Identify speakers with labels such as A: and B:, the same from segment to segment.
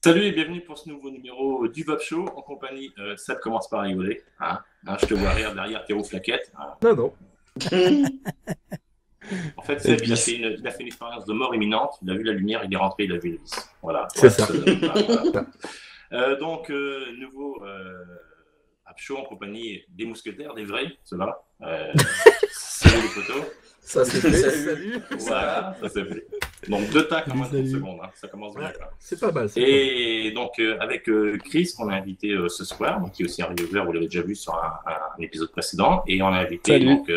A: Salut et bienvenue pour ce nouveau numéro du Vape Show en compagnie. Ça commence par rigoler. Je te vois rire derrière tes roues flaquettes.
B: Non, non.
A: En fait,
B: Et
A: Seb, il a fait une expérience de mort imminente. Il a vu la lumière, il est rentré, il a vu le vice. Voilà.
B: C'est ça.
A: Voilà. Nouveau Vape Show en compagnie des mousquetaires, des vrais, ceux-là. Salut les potos.
B: Ça c'est fait. Salut.
A: Voilà, ça c'est fait. Donc deux tacs en moins de 30 secondes, ça commence bien.
B: Ouais, c'est pas mal.
A: Et donc avec Chris qu'on a invité ce soir, donc, qui est aussi un reviewer, vous l'avez déjà vu sur un épisode précédent, et on a invité donc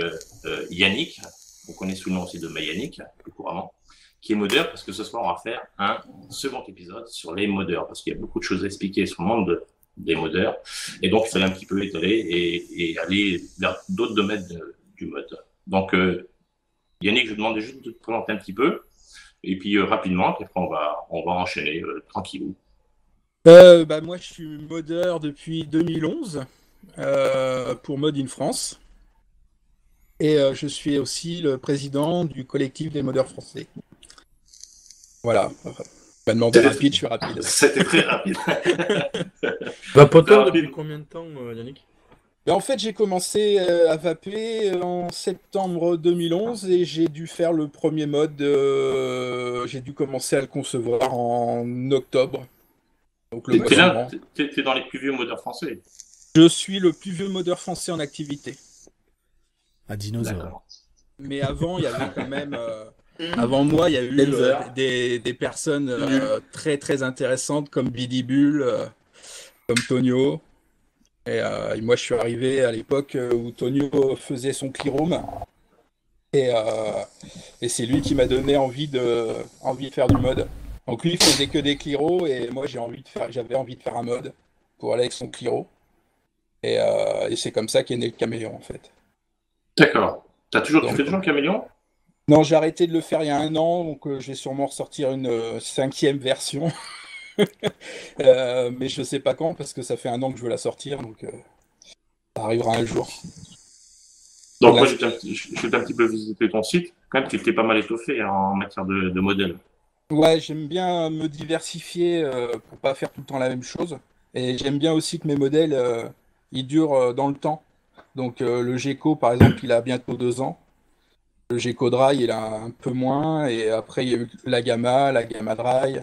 A: Yannick, qu'on connaît sous le nom aussi de Yannick, plus couramment, qui est modeur, parce que ce soir on va faire un second épisode sur les modeurs, parce qu'il y a beaucoup de choses à expliquer sur le monde des modeurs, et donc il fallait un petit peu étaler et aller vers d'autres domaines du mode. Donc Yannick, je vous demande juste de te présenter un petit peu. Et puis rapidement, puis après on va enchaîner tranquillou.
C: Moi, je suis modeur depuis 2011 pour Mode in France. Et je suis aussi le président du collectif des modeurs français. Voilà. Pas demander rapide, je suis rapide.
A: C'était très rapide.
B: Vapoteur depuis combien de temps, Yannick?
C: En fait, j'ai commencé à vaper en septembre 2011 et j'ai dû faire le premier mode. J'ai dû commencer à le concevoir en octobre. Donc le
A: t'es dans les plus vieux modeurs français.
C: Je suis le plus vieux modeur français en activité.
D: Un dinosaure.
C: Mais avant, il y avait quand même. Avant moi, il y a eu des personnes très très intéressantes comme Billy Bull, comme Tonio. Et moi, je suis arrivé à l'époque où Tonio faisait son clearroom. Et c'est lui qui m'a donné envie de faire du mode. Donc lui, il faisait que des clearo et moi, j'avais envie de faire un mode pour aller avec son clearo. Et c'est comme ça qu'est né le caméléon, en fait.
A: D'accord. Tu fais toujours le caméléon?
C: Non, j'ai arrêté de le faire il y a un an, donc je vais sûrement ressortir une 5e version. Mais je sais pas quand, parce que ça fait un an que je veux la sortir, donc ça arrivera un jour.
A: Donc moi, je vais un petit peu visiter ton site. Quand même, tu t'es pas mal étoffé en matière de modèles.
C: Ouais, j'aime bien me diversifier pour pas faire tout le temps la même chose. Et j'aime bien aussi que mes modèles, ils durent dans le temps. Donc le Gecko, par exemple, il a bientôt 2 ans. Le Gecko Dry, il a un peu moins. Et après, il y a eu la Gamma Dry.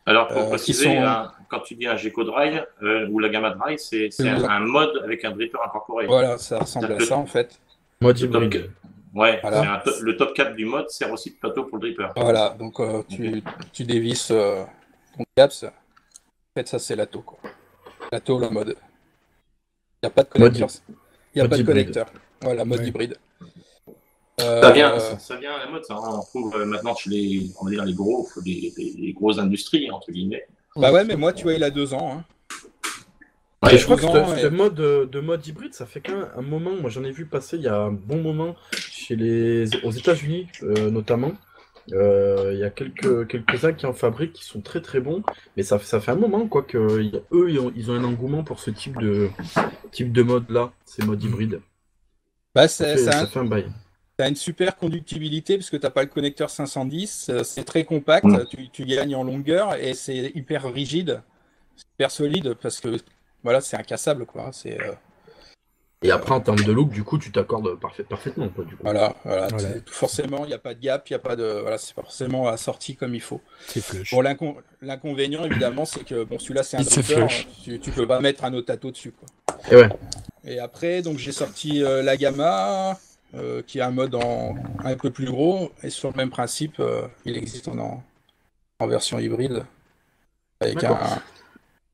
A: Alors, pour préciser, quand tu dis un Gecko Dry ou la Gamma Dry, c'est un mode avec un dripper incorporé.
C: Voilà, ça ressemble à ça, en fait.
B: Mode hybride.
A: Ouais,
C: voilà.
A: Le top 4 du mode sert aussi de plateau pour le dripper.
C: Voilà, donc tu dévisses ton caps. En fait, ça, c'est l'ATO, quoi. L'ATO, le mode. Il n'y a pas de connecteur. Il n'y a pas de connecteur. Voilà, mode hybride.
A: Ça vient à la mode, ça. On trouve maintenant chez les grosses industries, entre guillemets.
C: Bah ouais, mais moi, tu vois, il a 2 ans. Hein.
B: Ouais, je crois que ce mode hybride, ça fait quand même un moment. Moi, j'en ai vu passer il y a un bon moment aux États-Unis, notamment. Il y a quelques-uns qui en fabriquent qui sont très très bons, mais ça fait un moment quoi que eux ils ont un engouement pour ce type de mode là, ces modes hybrides.
C: Bah,
B: ça fait un bail.
C: T'as une super conductibilité parce que t'as pas le connecteur 510, c'est très compact, tu gagnes en longueur et c'est hyper rigide, hyper solide parce que voilà, c'est incassable quoi.
B: Et après en termes de look, du coup, tu t'accordes parfaitement quoi. Du coup.
C: Voilà. Forcément, il n'y a pas de gap, il y a pas de c'est pas forcément assorti comme il faut.
D: C'est flush.
C: Bon, l'inconvénient évidemment, c'est que bon, celui-là c'est un dripper, tu peux pas mettre un Otato dessus quoi.
B: Et ouais.
C: Et après, donc j'ai sorti la Gamma. Qui est un mode un peu plus gros, et sur le même principe, il existe en version hybride, avec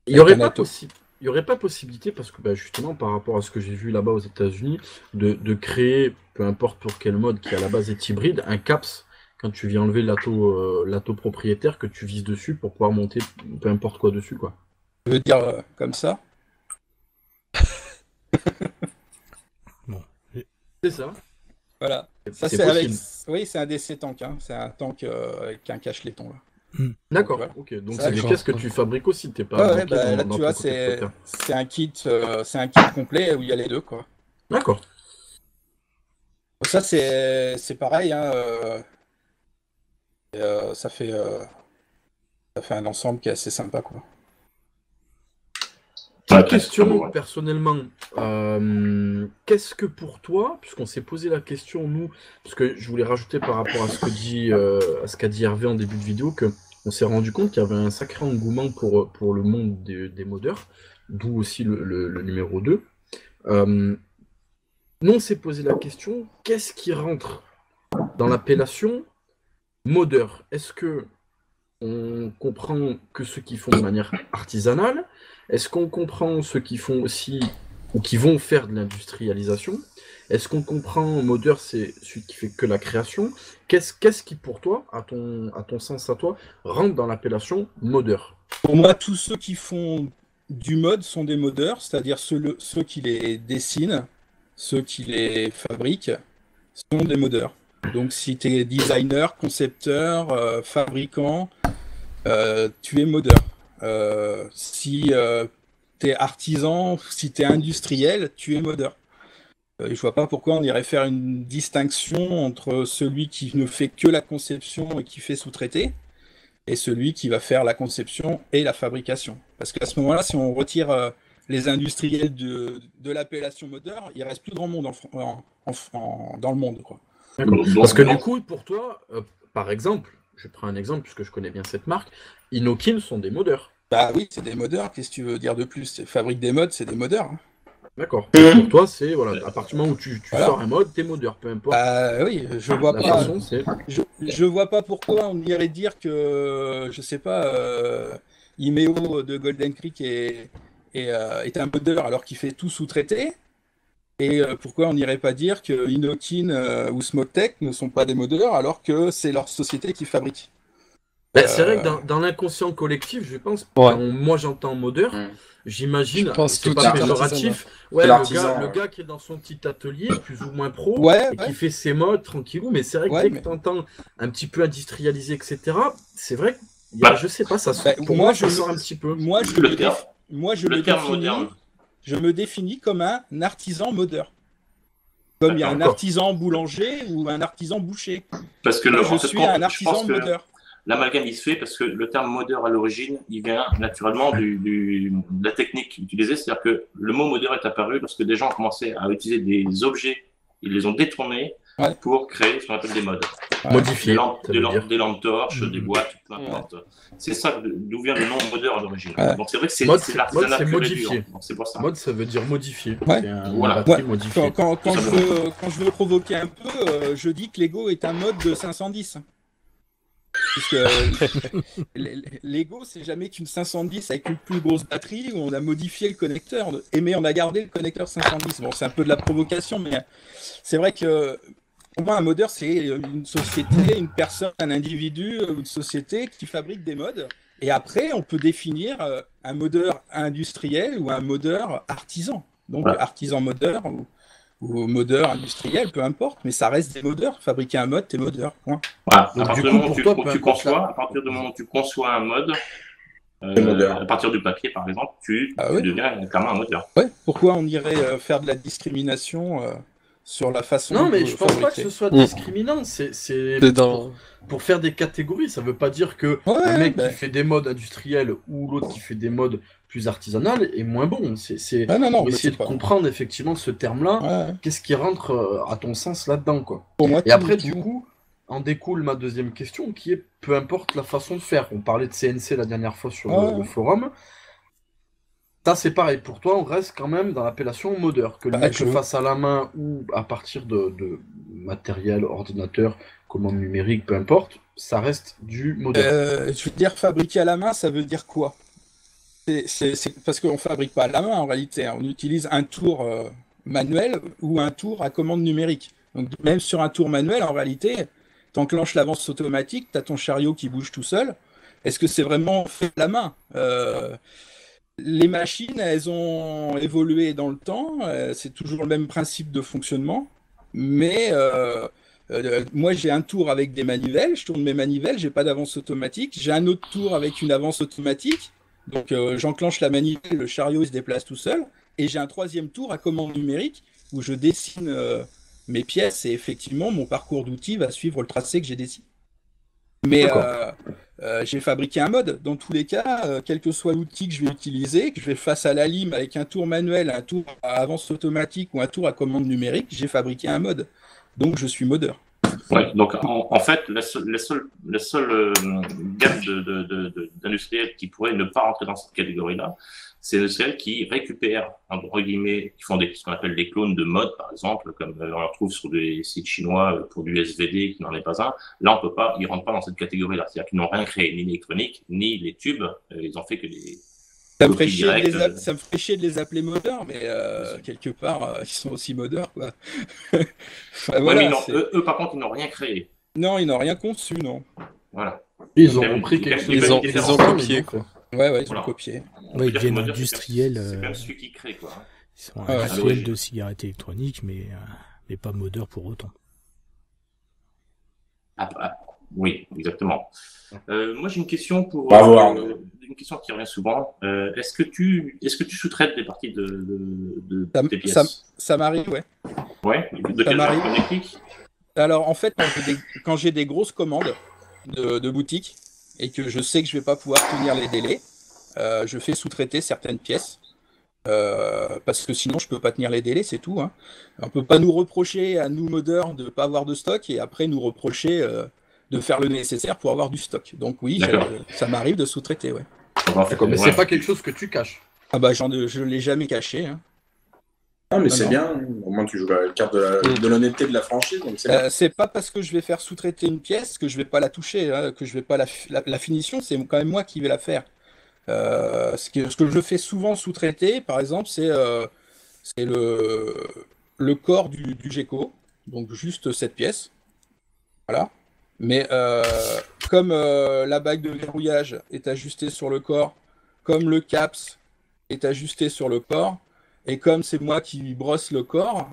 B: Il n'y aurait pas possibilité, parce que justement, par rapport à ce que j'ai vu là-bas aux États-Unis, de créer, peu importe pour quel mode qui à la base est hybride, un CAPS, quand tu viens enlever l'ATO propriétaire, que tu vises dessus pour pouvoir monter peu importe quoi dessus, quoi.
C: Je veux dire comme ça.
D: Bon.
B: C'est ça.
C: Voilà. Ça, c'est Oui, c'est un DC tank. Hein. C'est un tank avec un cache-laiton.
B: D'accord. Donc, ok. Donc c'est des pièces que tu fabriques aussi. T'es pas.
C: Ouais, là, tu vois, c'est un kit complet où il y a les deux, quoi.
B: D'accord.
C: Ça, c'est pareil. Hein, ça fait un ensemble qui est assez sympa, quoi.
B: Petite question, personnellement, qu'est-ce que pour toi, puisqu'on s'est posé la question, nous, parce que je voulais rajouter par rapport à ce qu'a dit Hervé en début de vidéo, qu'on s'est rendu compte qu'il y avait un sacré engouement pour le monde des modeurs, d'où aussi le numéro 2. Nous, on s'est posé la question, qu'est-ce qui rentre dans l'appellation modeur? Est-ce que on comprend que ceux qui font de manière artisanale? Est-ce qu'on comprend ceux qui font aussi ou qui vont faire de l'industrialisation? Est-ce qu'on comprend modeur, c'est celui qui fait que la création? Qu'est-ce qui, pour toi, à ton sens à toi, rentre dans l'appellation modeur?
C: Pour moi, tous ceux qui font du mode sont des modeurs, c'est-à-dire ceux qui les dessinent, ceux qui les fabriquent, sont des modeurs. Donc si tu es designer, concepteur, fabricant, tu es modeur. Si tu es artisan, si tu es industriel, tu es modeur. Je vois pas pourquoi on irait faire une distinction entre celui qui ne fait que la conception et qui fait sous-traiter, et celui qui va faire la conception et la fabrication. Parce qu'à ce moment-là, si on retire les industriels de l'appellation modeur, il reste plus grand monde dans le monde, quoi.
B: Parce que du coup, pour toi, par exemple, je prends un exemple puisque je connais bien cette marque, Inokin sont des modeurs.
C: Bah oui, c'est des modeurs, qu'est-ce que tu veux dire de plus? Fabrique des modes, c'est des modeurs.
B: D'accord. Pour toi, c'est, voilà, à partir du moment où tu sors un mode, t'es modeur, peu importe.
C: Oui, je vois pas. Façon, je vois pas pourquoi on irait dire que, je sais pas, Imeo de Golden Creek est un modeur alors qu'il fait tout sous-traité. Et pourquoi on n'irait pas dire que Inokin ou Smoketech ne sont pas des modeurs alors que c'est leur société qui fabrique?
B: C'est vrai que dans l'inconscient collectif, je pense, quand moi j'entends modeur, j'imagine, c'est pas péjoratif, le gars qui est dans son petit atelier, plus ou moins pro, qui fait ses modes tranquillou, mais c'est vrai que dès que tu entends un petit peu industrialisé, etc., c'est vrai que je sais pas, ça pour moi, je sors un petit peu.
C: Je me définis comme un artisan modeur. Comme il y a un artisan boulanger ou un artisan boucher.
A: Parce que
C: je suis un artisan modeur.
A: L'amalgame, il se fait parce que le terme modeur à l'origine, il vient naturellement de la technique utilisée. C'est-à-dire que le mot modeur est apparu lorsque des gens ont commencé à utiliser des objets, ils les ont détournés pour créer ce qu'on appelle des modes.
B: Modifiés.
A: Des lampes torches, des boîtes, peu importe. C'est ça d'où vient le nom modeur à l'origine. Donc c'est vrai que c'est l'artisanat pur et dur. C'est pour ça.
B: Mode, ça veut dire modifié.
C: Modifié. Quand je veux provoquer un peu, je dis que Lego est un mode de 510. Puisque Lego, c'est jamais qu'une 510 avec une plus grosse batterie où on a modifié le connecteur, mais on a gardé le connecteur 510. Bon, c'est un peu de la provocation, mais c'est vrai que pour moi, un modeur, c'est une société, une personne, un individu, une société qui fabrique des modes. Et après, on peut définir un modeur industriel ou un modeur artisan. Donc, artisan modeur ou modeur industriel, peu importe, mais ça reste des modeurs. Fabriquer un mode, t'es modeur. Point.
A: Voilà. À partir du moment où tu conçois un mode, à partir du papier, par exemple, tu deviens clairement un modeur.
C: Pourquoi on irait faire de la discrimination sur la façon
B: Non, mais je pense pas que ce soit discriminant. C'est pour faire des catégories. Ça veut pas dire que un mec qui fait des modes industriels ou l'autre qui fait des modes plus artisanales est moins bon. C'est pour essayer de comprendre effectivement ce terme-là. Qu'est-ce qui rentre à ton sens là-dedans, quoi. Et après, du coup, en découle ma deuxième question, qui est peu importe la façon de faire. On parlait de CNC la dernière fois sur le forum. Ça, c'est pareil. Pour toi, on reste quand même dans l'appellation modeur. Que le mec le fasse à la main ou à partir de matériel, ordinateur, commande numérique, peu importe, ça reste du modeur.
C: Je veux dire, fabriquer à la main, ça veut dire quoi? C'est parce qu'on ne fabrique pas à la main, en réalité. On utilise un tour manuel ou un tour à commande numérique. Donc, même sur un tour manuel, en réalité, tu enclenches l'avance automatique, tu as ton chariot qui bouge tout seul. Est-ce que c'est vraiment fait à la main? Les machines, elles ont évolué dans le temps, c'est toujours le même principe de fonctionnement, mais moi j'ai un tour avec des manivelles, je tourne mes manivelles, j'ai pas d'avance automatique, j'ai un autre tour avec une avance automatique, donc j'enclenche la manivelle, le chariot il se déplace tout seul, et j'ai un troisième tour à commande numérique où je dessine mes pièces et effectivement mon parcours d'outils va suivre le tracé que j'ai dessiné. Mais j'ai fabriqué un mode. Dans tous les cas, quel que soit l'outil que je vais utiliser, que je vais face à la lime avec un tour manuel, un tour à avance automatique ou un tour à commande numérique, j'ai fabriqué un mode. Donc je suis modeur.
A: Ouais, donc en fait, la seule gamme d'industriels qui pourrait ne pas rentrer dans cette catégorie-là, c'est les industriels qui récupèrent, entre guillemets, qui font ce qu'on appelle des clones de mode, par exemple, comme on en trouve sur des sites chinois pour du SVD qui n'en est pas un. Là, on peut pas, ils rentrent pas dans cette catégorie-là. C'est-à-dire qu'ils n'ont rien créé, ni l'électronique, ni les tubes. Ils ont fait que des
C: ça me ferait chier de les appeler modeurs, mais quelque part, ils sont aussi modeurs, quoi.
A: Enfin, voilà, mais eux, par contre, ils n'ont rien créé.
C: Non, ils n'ont rien conçu, non.
A: Voilà.
B: Ils ont pris quelque chose.
E: Ils ont copié, quoi.
C: Ouais, ils ont copié.
D: Ouais, ils deviennent industriels.
A: C'est quand même celui qui crée, quoi.
D: Ils sont industriels de cigarettes électroniques, mais pas modeurs pour autant.
A: Oui, exactement. Moi, j'ai une question pour une question qui revient souvent. Est-ce que tu sous-traites des parties de tes pièces?
C: Ça m'arrive, ouais.
A: Ouais. De quelle marque connectique?
C: Alors, en fait, quand j'ai des grosses commandes de boutique et que je sais que je vais pas pouvoir tenir les délais, je fais sous-traiter certaines pièces. Parce que sinon je peux pas tenir les délais, c'est tout, hein. On peut pas nous reprocher à nous modeurs de pas avoir de stock et après nous reprocher de faire le nécessaire pour avoir du stock. Donc oui, ça m'arrive de sous-traiter, ouais.
B: Mais c'est pas quelque chose que tu caches.
C: Ah bah je l'ai jamais caché, hein.
E: Ah mais c'est bien, au moins tu joues la carte de l'honnêteté de la franchise, donc
C: c'est pas parce que je vais faire sous-traiter une pièce que je vais pas la toucher, hein, que je vais pas la finition, c'est quand même moi qui vais la faire. Ce que je fais souvent sous-traiter, par exemple, c'est le corps du gecko, donc juste cette pièce. Voilà. Mais comme la bague de verrouillage est ajustée sur le corps, comme le caps est ajusté sur le corps, et comme c'est moi qui brosse le corps,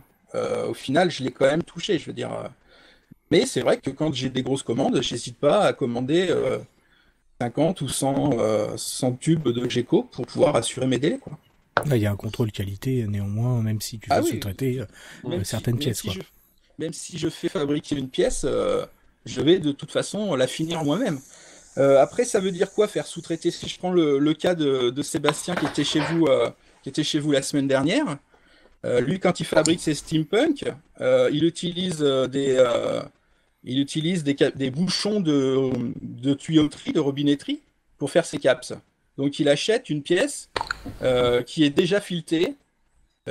C: au final, je l'ai quand même touché, je veux dire. Mais c'est vrai que quand j'ai des grosses commandes, j'hésite pas à commander 50 ou 100 tubes de gecko pour pouvoir assurer mes délais, quoi.
D: Là, il y a un contrôle qualité, néanmoins, même si tu fais sous-traiter certaines pièces.
C: Même si je fais fabriquer une pièce, je vais de toute façon la finir moi-même. Après, ça veut dire quoi faire sous-traiter? Si je prends le cas de Sébastien qui était chez vous la semaine dernière, lui, quand il fabrique ses steampunk, il utilise des bouchons de tuyauterie, de robinetterie pour faire ses caps. Donc il achète une pièce qui est déjà filetée,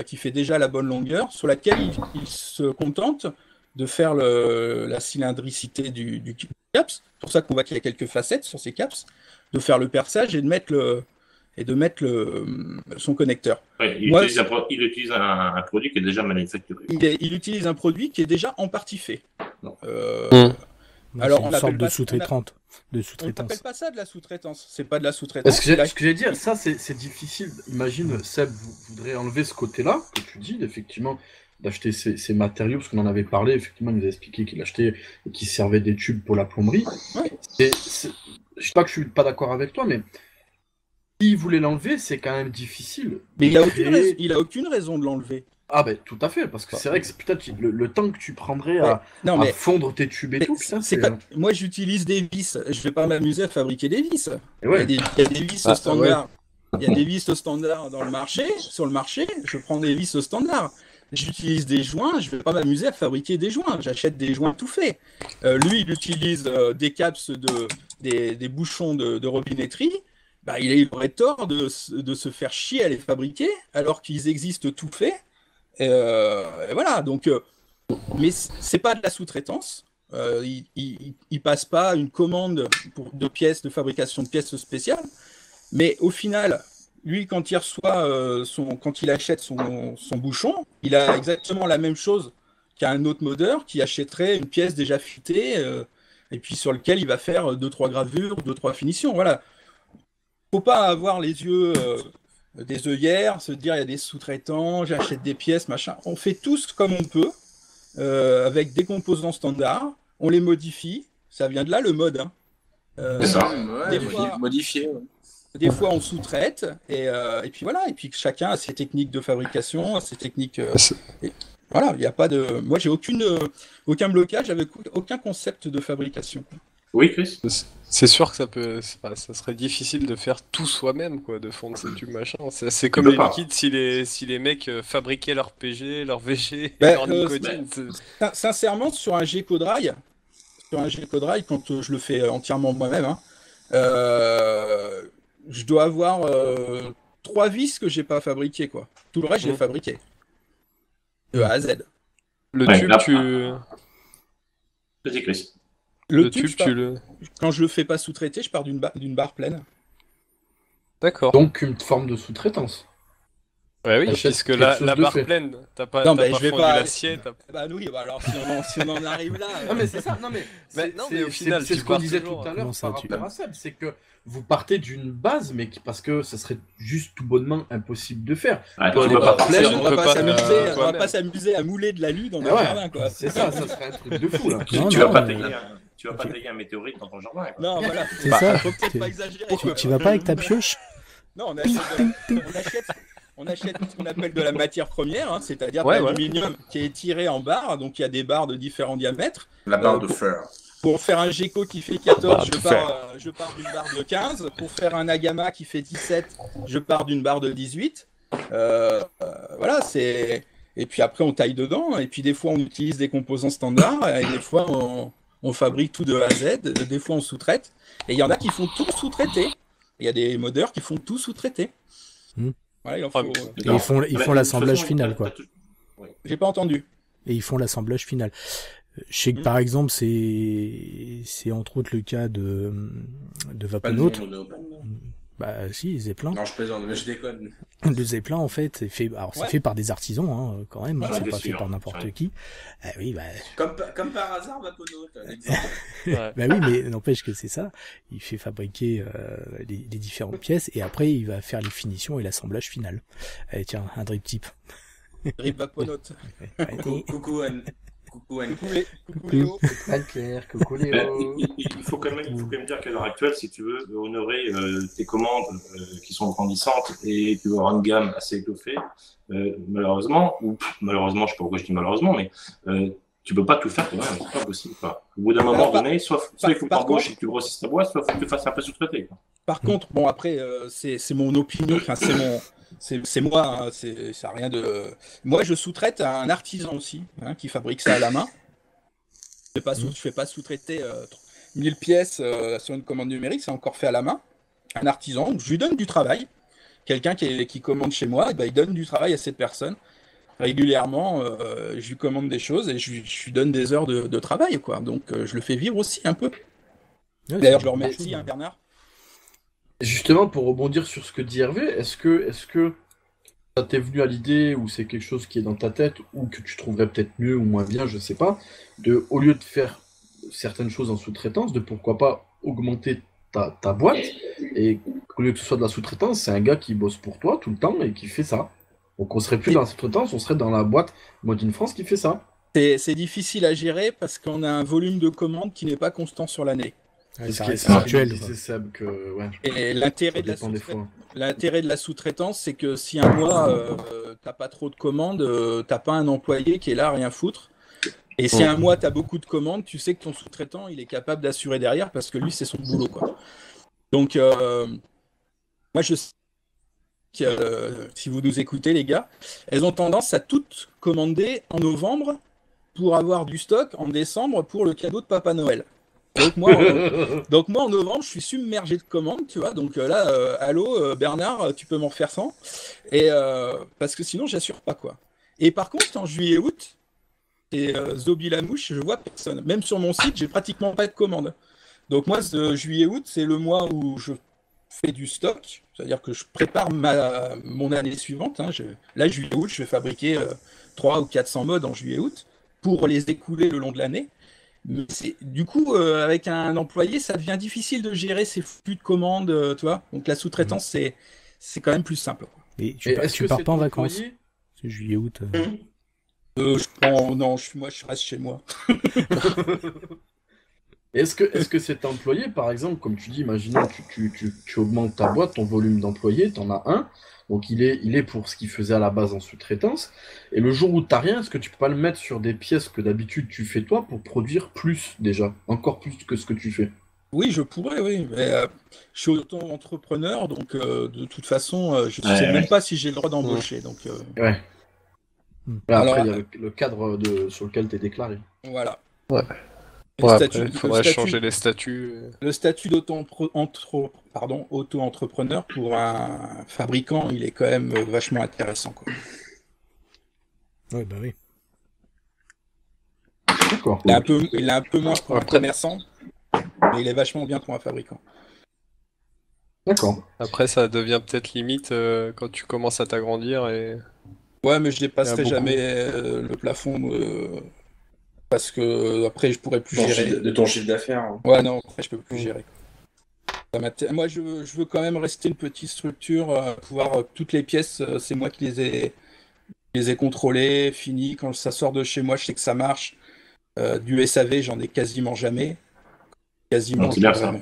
C: qui fait déjà la bonne longueur, sur laquelle il se contente de faire la cylindricité du caps. C'est pour ça qu'on voit qu'il y a quelques facettes sur ces caps, de faire le perçage et de mettre son connecteur.
A: Ouais, il utilise un produit qui est déjà manufacturé.
C: Il utilise un produit qui est déjà en partie fait.
D: Alors, on sorte de sous-traitante.
C: On n'appelle pas ça de la sous-traitance. C'est pas de la sous-traitance.
B: Ce que j'ai dit, ça c'est difficile. Imagine, Seb voudrait enlever ce côté-là, que tu dis, effectivement, d'acheter ces matériaux, parce qu'on en avait parlé, effectivement, il nous a expliqué qu'il achetait et qu'il servait des tubes pour la plomberie.
C: Ouais.
B: Je sais pas que je suis pas d'accord avec toi, mais s'il voulait l'enlever, c'est quand même difficile.
C: Mais il a aucune raison de l'enlever.
B: Ah ben tout à fait, parce que c'est vrai que c'est peut-être le temps que tu prendrais à fondre tes tubes et tout. Putain,
C: moi j'utilise des vis, je vais pas m'amuser à fabriquer des vis.
B: Ouais.
C: Il y a des vis au standard. Il y a des vis au standard sur le marché, je prends des vis au standard. J'utilise des joints, je vais pas m'amuser à fabriquer des joints, j'achète des joints tout faits. Lui il utilise des caps, des bouchons de robinetterie. Bah, il aurait tort de se faire chier à les fabriquer alors qu'ils existent tout faits. Et voilà, donc, mais c'est pas de la sous-traitance. Il passe pas une commande de pièces, de fabrication de pièces spéciales. Mais au final, lui, quand il reçoit quand il achète son bouchon, il a exactement la même chose qu'un autre modeur qui achèterait une pièce déjà fitée et puis sur lequel il va faire 2-3 gravures, 2-3 finitions. Voilà. Faut pas avoir les yeux des œillères, se dire il y a des sous-traitants, j'achète des pièces, machin. On fait tous comme on peut, avec des composants standards, on les modifie, ça vient de là le mode. Hein.
A: C'est ça.
E: Modifié.
C: Des fois on sous-traite, et puis voilà, et puis chacun a ses techniques de fabrication, ses techniques. Voilà, il n'y a pas de. Moi j'ai aucun blocage avec aucun concept de fabrication.
A: Oui, Chris.
F: C'est sûr que ça serait difficile de faire tout soi-même, quoi, de fondre ces tubes machin. C'est comme les liquides, si les mecs fabriquaient leur PG, leur VG, leur nicotine.
C: Sincèrement, sur un G-Coderail, quand je le fais entièrement moi-même, hein, je dois avoir 3 vis que j'ai pas fabriquées, quoi. Tout le reste, je l'ai fabriqué. De A à Z.
F: Le tube,
A: Vas-y, Chris.
F: Le tube,
C: quand je le fais pas sous-traiter, je pars d'une barre pleine.
F: D'accord.
B: Donc une forme de sous-traitance.
F: Ouais, oui, puisque la barre pleine, t'as pas fondu l'acier.
C: Bah oui, alors si on en arrive là.
B: Non mais c'est ça, mais au final, c'est ce qu'on disait tout à l'heure par rapport à Seb, c'est que vous partez d'une base, mais parce que ça serait juste tout bonnement impossible de faire.
A: On
C: va pas s'amuser à mouler de l'alu dans le jardin, quoi.
B: C'est ça serait un truc de fou là.
A: Tu vas pas tailler un météorite dans ton jardin.
C: Non, voilà.
D: C'est ça.
C: Faut peut-être pas exagérer.
D: Tu vas pas avec ta pioche?
C: Non, on achète ce qu'on appelle de la matière première, hein, c'est-à-dire de l'aluminium qui est tiré en barres, donc il y a des barres de différents diamètres.
E: La barre de fer.
C: Pour faire un Gecko qui fait 14, je pars d'une barre de 15. Pour faire un Agama qui fait 17, je pars d'une barre de 18. Voilà, c'est... Et puis après, on taille dedans. Et puis des fois, on utilise des composants standards. Et des fois, on fabrique tout de A à Z. Des fois, on sous-traite. Et il y en a qui font tout sous-traiter. Il y a des modeurs qui font tout sous-traiter. Voilà, il en faut...
D: Et ils font l'assemblage final, quoi.
C: J'ai pas entendu.
D: Et ils font l'assemblage final. Je sais que par exemple, c'est entre autres le cas de Vaponaut. Bah si, Zeppelin.
E: Non, je plaisante, mais je déconne.
D: Le Zeppelin, en fait, c'est fait par des artisans, hein, quand même.
A: Ouais,
D: c'est pas fait par n'importe qui. Oui, bah...
E: Comme par hasard, Vaponaut.
D: Bah oui, mais n'empêche que c'est ça. Il fait fabriquer les différentes pièces et après, il va faire les finitions et l'assemblage final. Allez, tiens, un drip tip.
C: Drip Vaponaut.
E: Coucou Anne. Coucou
C: Léo.
B: Claire, coucou Léo.
A: Il faut quand même dire qu'à l'heure actuelle, si tu veux honorer tes commandes qui sont grandissantes et tu veux avoir une gamme assez étoffée, malheureusement, je sais pas pourquoi je dis malheureusement, mais tu peux pas tout faire toi-même, c'est pas possible. Quoi. Au bout d'un moment donné, soit il faut que tu embauches et que tu grossisses ta boîte, soit il faut que tu fasses un peu sous-traiter.
C: Par contre, bon après, c'est mon opinion, enfin c'est moi, hein, ça a rien de. Moi, je sous-traite à un artisan aussi, hein, qui fabrique ça à la main. Je fais pas sous-traiter 1000 pièces sur une commande numérique, c'est encore fait à la main. Un artisan, je lui donne du travail. Quelqu'un qui commande chez moi, il donne du travail à cette personne. Régulièrement, je lui commande des choses et je lui donne des heures de travail, quoi. Donc, je le fais vivre aussi un peu. Ouais, d'ailleurs, je le remercie, hein, Bernard.
B: Justement, pour rebondir sur ce que dit Hervé, est-ce que ça t'est venu à l'idée, ou c'est quelque chose qui est dans ta tête, ou que tu trouverais peut-être mieux ou moins bien, je sais pas, au lieu de faire certaines choses en sous-traitance, de pourquoi pas augmenter ta boîte, et au lieu que ce soit de la sous-traitance, c'est un gars qui bosse pour toi tout le temps et qui fait ça. Donc on serait plus dans la sous-traitance, on serait dans la boîte Made in France qui fait ça.
C: C'est difficile à gérer parce qu'on a un volume de commandes qui n'est pas constant sur l'année.
B: C'est actuel.
C: Et l'intérêt de la sous-traitance, c'est que si un mois, t'as pas trop de commandes, t'as pas un employé qui est là à rien foutre. Et si un mois, t'as beaucoup de commandes, tu sais que ton sous-traitant, il est capable d'assurer derrière parce que lui, c'est son boulot, quoi. Donc, moi, je sais que, si vous nous écoutez, les gars, elles ont tendance à toutes commander en novembre pour avoir du stock en décembre pour le cadeau de Papa Noël. Donc moi, en novembre, je suis submergé de commandes, tu vois. Donc là, allô, Bernard, tu peux m'en refaire 100 et parce que sinon, j'assure pas, quoi. Et par contre, en juillet-août, et Zobi la mouche, je vois personne. Même sur mon site, j'ai pratiquement pas de commandes. Donc moi, juillet-août, c'est le mois où je fais du stock, c'est-à-dire que je prépare mon année suivante. Hein. Là, juillet-août, je vais fabriquer 300 ou 400 modes en juillet-août pour les écouler le long de l'année. Mais du coup, avec un employé, ça devient difficile de gérer ces flux de commandes, tu vois. Donc la sous-traitance, c'est quand même plus simple.
D: Et tu pars pas en vacances? C'est juillet-août.
C: Moi, je reste chez moi.
B: Est-ce que cet employé, par exemple, comme tu dis, imaginons tu augmentes ta boîte, ton volume d'employés, tu en as un, Donc il est pour ce qu'il faisait à la base en sous-traitance. Et le jour où tu n'as rien, est-ce que tu peux pas le mettre sur des pièces que d'habitude tu fais toi pour produire plus déjà, encore plus que ce que tu fais?
C: Oui, je pourrais, oui. Mais je suis auto-entrepreneur, donc de toute façon, je ne sais même pas si j'ai le droit d'embaucher. Donc,
B: ouais. Après, il y a le cadre sur lequel tu es déclaré.
C: Voilà.
F: Ouais. Après, il faudrait changer les statuts.
C: Le statut d'auto-entrepreneur pour un fabricant, il est quand même vachement intéressant, quoi.
D: Ouais, bah oui.
B: D'accord.
C: Il est un peu moins pour un commerçant, mais il est vachement bien pour un fabricant.
B: D'accord.
F: Après, ça devient peut-être limite quand tu commences à t'agrandir et...
C: Ouais, mais je dépasserai jamais le plafond parce que après je pourrais plus gérer.
E: De ton chiffre d'affaires. Hein.
C: Ouais, non, après je peux plus gérer. Moi, je veux quand même rester une petite structure, pouvoir toutes les pièces, c'est moi qui les ai contrôlées, finies. Quand ça sort de chez moi, je sais que ça marche. Du SAV, j'en ai quasiment jamais. Quasiment.
A: C'est bien ça.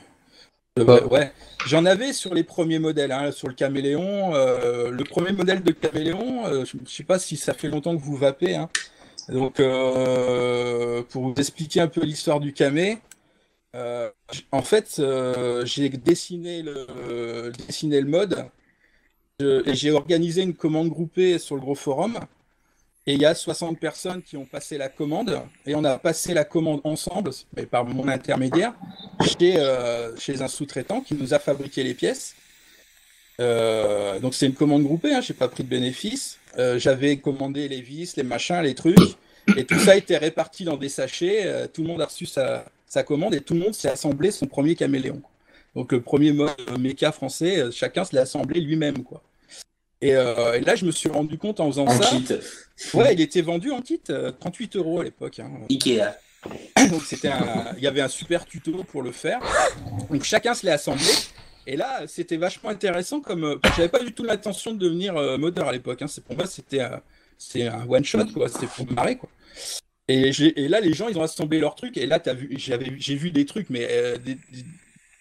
C: Ouais, j'en avais sur les premiers modèles, hein, sur le Caméléon. Le premier modèle de Caméléon, je ne sais pas si ça fait longtemps que vous vapez. Hein. Donc, pour vous expliquer un peu l'histoire du Camé, en fait, j'ai dessiné le mode et j'ai organisé une commande groupée sur le gros forum. Et il y a 60 personnes qui ont passé la commande, et on a passé la commande ensemble, mais par mon intermédiaire, chez un sous-traitant qui nous a fabriqué les pièces. Donc c'est une commande groupée, hein, je n'ai pas pris de bénéfice. J'avais commandé les vis, les machins, les trucs, et tout ça a été réparti dans des sachets. Tout le monde a reçu sa commande, et tout le monde s'est assemblé son premier caméléon. Donc le premier mode méca français, chacun se l'a assemblé lui-même, quoi. Et là, je me suis rendu compte en faisant ça.
E: Kit.
C: Ouais, il était vendu en kit, 38 € à l'époque. Hein.
E: Ikea.
C: Donc il y avait un super tuto pour le faire. Donc chacun se l'est assemblé. Et là, c'était vachement intéressant comme. J'avais pas du tout l'intention de devenir modeur à l'époque. Hein. Pour moi, c'est un one shot, quoi. C'était pour me marrer, quoi. Et là, les gens, ils ont assemblé leurs trucs. Et là, j'ai vu des trucs, mais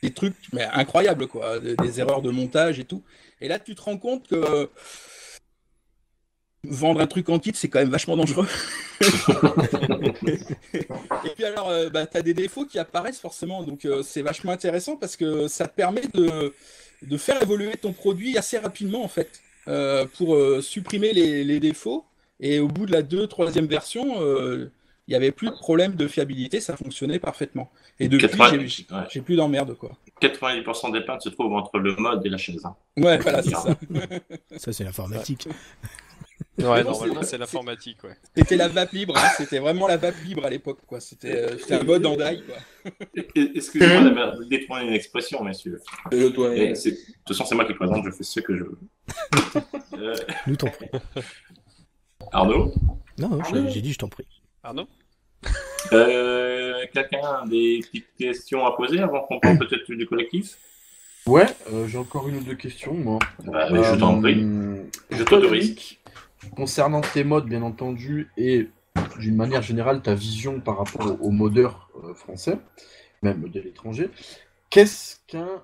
C: des trucs mais incroyables, quoi. Des erreurs de montage et tout. Et là, tu te rends compte que vendre un truc en kit, c'est quand même vachement dangereux. Et puis alors, tu as des défauts qui apparaissent forcément. Donc, c'est vachement intéressant parce que ça te permet de faire évoluer ton produit assez rapidement, en fait, pour supprimer les défauts. Et au bout de la 3e version, il n'y avait plus de problème de fiabilité, ça fonctionnait parfaitement. Et depuis, j'ai plus d'emmerde, quoi.
A: 90% des pannes se trouvent entre le mode et la chaise. Hein.
C: Ouais, voilà, c'est ça.
D: Ça, c'est l'informatique.
F: Ouais, normalement, c'est l'informatique, ouais.
C: C'était la vape libre, hein. C'était vraiment la vape libre à l'époque, quoi. C'était un mode en die, quoi.
A: Excusez-moi de détourner une expression, messieurs.
E: De
A: toute façon, c'est moi qui présente, je fais ce que je veux.
D: Nous t'en prie.
A: Arnaud ?
D: Non, j'ai dit je t'en prie.
F: Arnaud ?
A: Quelqu'un a des petites questions à poser avant qu'on parle peut-être du collectif ?
B: Ouais, j'ai encore une ou deux questions, moi.
A: Je t'en prie. Je t'autorise.
B: Concernant tes modes, bien entendu, et d'une manière générale, ta vision par rapport aux modeurs français, même de l'étranger, qu'est-ce qu'un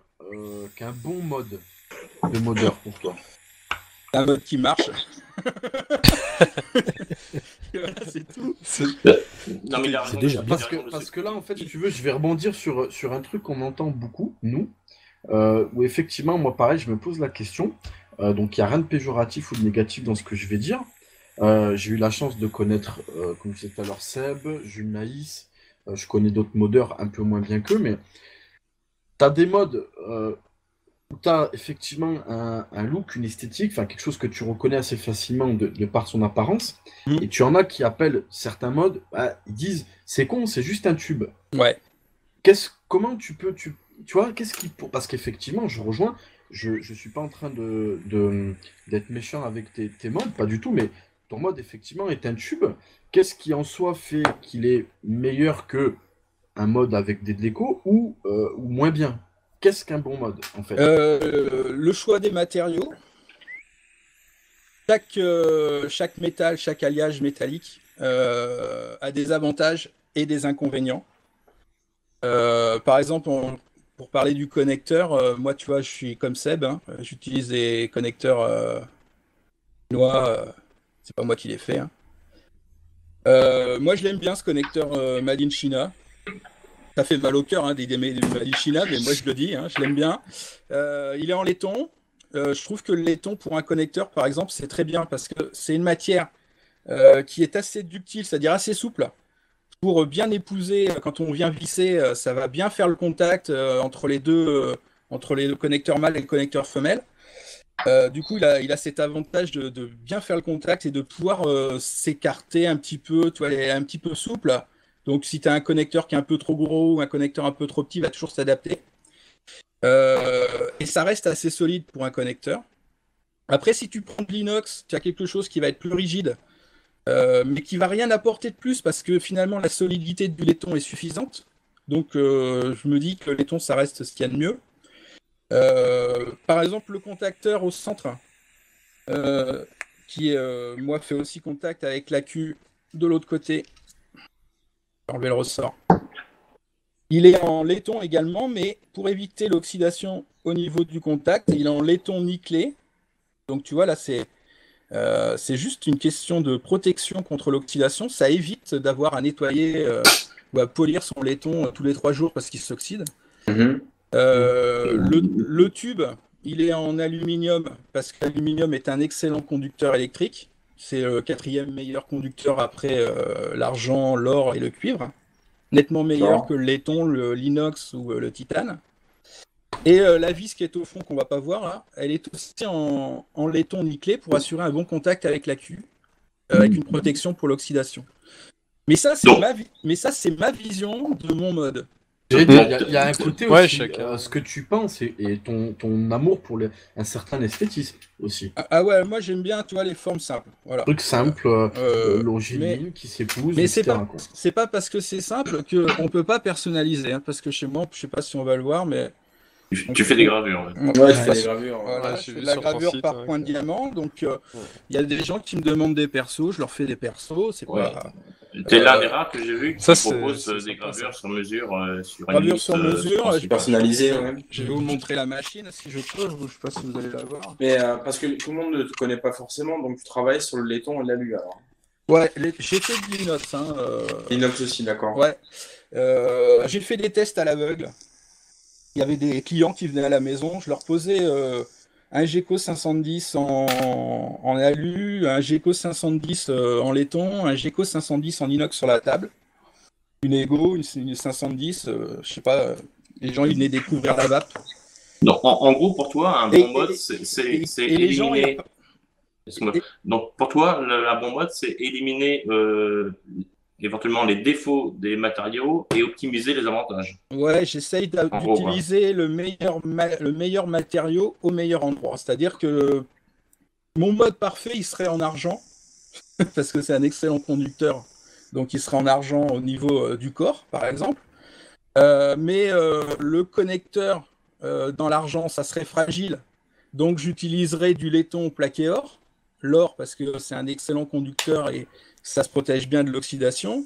B: bon mode de modeur pour toi ?
C: Un mode qui marche. Voilà, c'est tout.
A: Non, mais
D: c'est déjà bien.
B: Parce que là, en fait, si tu veux, je vais rebondir sur un truc qu'on entend beaucoup, nous, où effectivement, moi, pareil, je me pose la question. Donc, il n'y a rien de péjoratif ou de négatif dans ce que je vais dire. J'ai eu la chance de connaître, comme je disais tout à l'heure, Seb, Jules Naïs. Je connais d'autres modeurs un peu moins bien qu'eux, mais tu as des modes où tu as effectivement un look, une esthétique, enfin quelque chose que tu reconnais assez facilement de par son apparence. Et tu en as qui appellent certains modes, ils disent c'est con, c'est juste un tube.
C: Ouais.
B: Comment tu peux, tu vois, parce qu'effectivement, je rejoins, je suis pas en train d'être méchant avec tes modes, pas du tout, mais ton mode effectivement est un tube. Qu'est-ce qui en soi fait qu'il est meilleur que un mode avec des décos ou moins bien? Qu'est-ce qu'un bon mode, en fait?
C: Le choix des matériaux. Chaque métal, chaque alliage métallique a des avantages et des inconvénients. Par exemple, pour parler du connecteur, moi, tu vois, je suis comme Seb, hein, j'utilise des connecteurs chinois, c'est pas moi qui les fais. Hein. Moi, je l'aime bien, ce connecteur Made in China. Ça fait mal au cœur, hein, des Made in China, mais moi, je le dis, hein, je l'aime bien. Il est en laiton. Je trouve que le laiton, pour un connecteur, par exemple, c'est très bien, parce que c'est une matière qui est assez ductile, c'est-à-dire assez souple. Pour bien épouser, quand on vient visser, ça va bien faire le contact entre les deux connecteurs mâles et le connecteur femelle. Du coup, il a cet avantage de bien faire le contact et de pouvoir s'écarter un petit peu, tu vois, un petit peu souple. Donc, si tu as un connecteur qui est un peu trop gros ou un connecteur un peu trop petit, il va toujours s'adapter. Et ça reste assez solide pour un connecteur. Après, si tu prends de l'inox, tu as quelque chose qui va être plus rigide. Mais qui va rien apporter de plus parce que finalement la solidité du laiton est suffisante. Donc je me dis que le laiton ça reste ce qu'il y a de mieux. Par exemple le contacteur au centre qui moi fait aussi contact avec l'AQ de l'autre côté. Je vais enlever le ressort. Il est en laiton également, mais pour éviter l'oxydation au niveau du contact, il est en laiton nickelé. Donc tu vois là c'est juste une question de protection contre l'oxydation. Ça évite d'avoir à nettoyer ou à polir son laiton tous les 3 jours parce qu'il s'oxyde. Le tube, il est en aluminium parce que l'aluminium est un excellent conducteur électrique. C'est le 4e meilleur conducteur après l'argent, l'or et le cuivre. Nettement meilleur que le laiton, l'inox ou le titane. Et la vis qui est au fond, qu'on va pas voir là, elle est aussi en laiton nickelé pour assurer un bon contact avec l'AQ, avec une protection pour l'oxydation. Mais ça, c'est ma vision de mon mode.
B: Il y a un côté aussi, ce que tu penses et ton amour pour un certain esthétisme aussi.
C: Ah ouais, moi j'aime bien, tu vois, les formes simples. Voilà.
B: Truc simple, longiligne, qui s'épouse.
C: Mais c'est pas parce que c'est simple qu'on peut pas personnaliser, hein, parce que chez moi, je sais pas si on va le voir, mais
A: tu fais des gravures.
E: Ouais, je fais des gravures.
C: Voilà, je fais de la gravure par point de diamant. Donc, il y a des gens qui me demandent des persos, je leur fais des persos. C'est pas.
A: T'es l'un des rares que j'ai vu qui propose des gravures sur mesure sur une
C: gravure sur mesure,
E: personnalisé.
C: Je vais vous montrer la machine si je peux. Je sais pas si vous allez la voir.
E: Mais parce que tout le monde ne te connaît pas forcément, donc tu travailles sur le laiton et l'alu alors.
C: Ouais, j'ai fait de l'inox.
E: L'inox aussi, d'accord.
C: Ouais. J'ai fait des tests à l'aveugle. Il y avait des clients qui venaient à la maison, je leur posais un Geco 510 en alu, un Geco 510 en laiton, un Geco 510 en inox sur la table, une Ego, une 510, je sais pas, les gens ils venaient découvrir la vape.
A: Donc en gros pour toi un bon mode c'est éliminer. Donc pour toi la bon mode c'est éliminer éventuellement les défauts des matériaux et optimiser les avantages.
C: Ouais, j'essaye d'utiliser le meilleur matériau au meilleur endroit. C'est-à-dire que mon mode parfait, il serait en argent, parce que c'est un excellent conducteur. Donc il serait en argent au niveau du corps, par exemple. Mais le connecteur dans l'argent, ça serait fragile. Donc j'utiliserais du laiton plaqué or. L'or, parce que c'est un excellent conducteur et ça se protège bien de l'oxydation.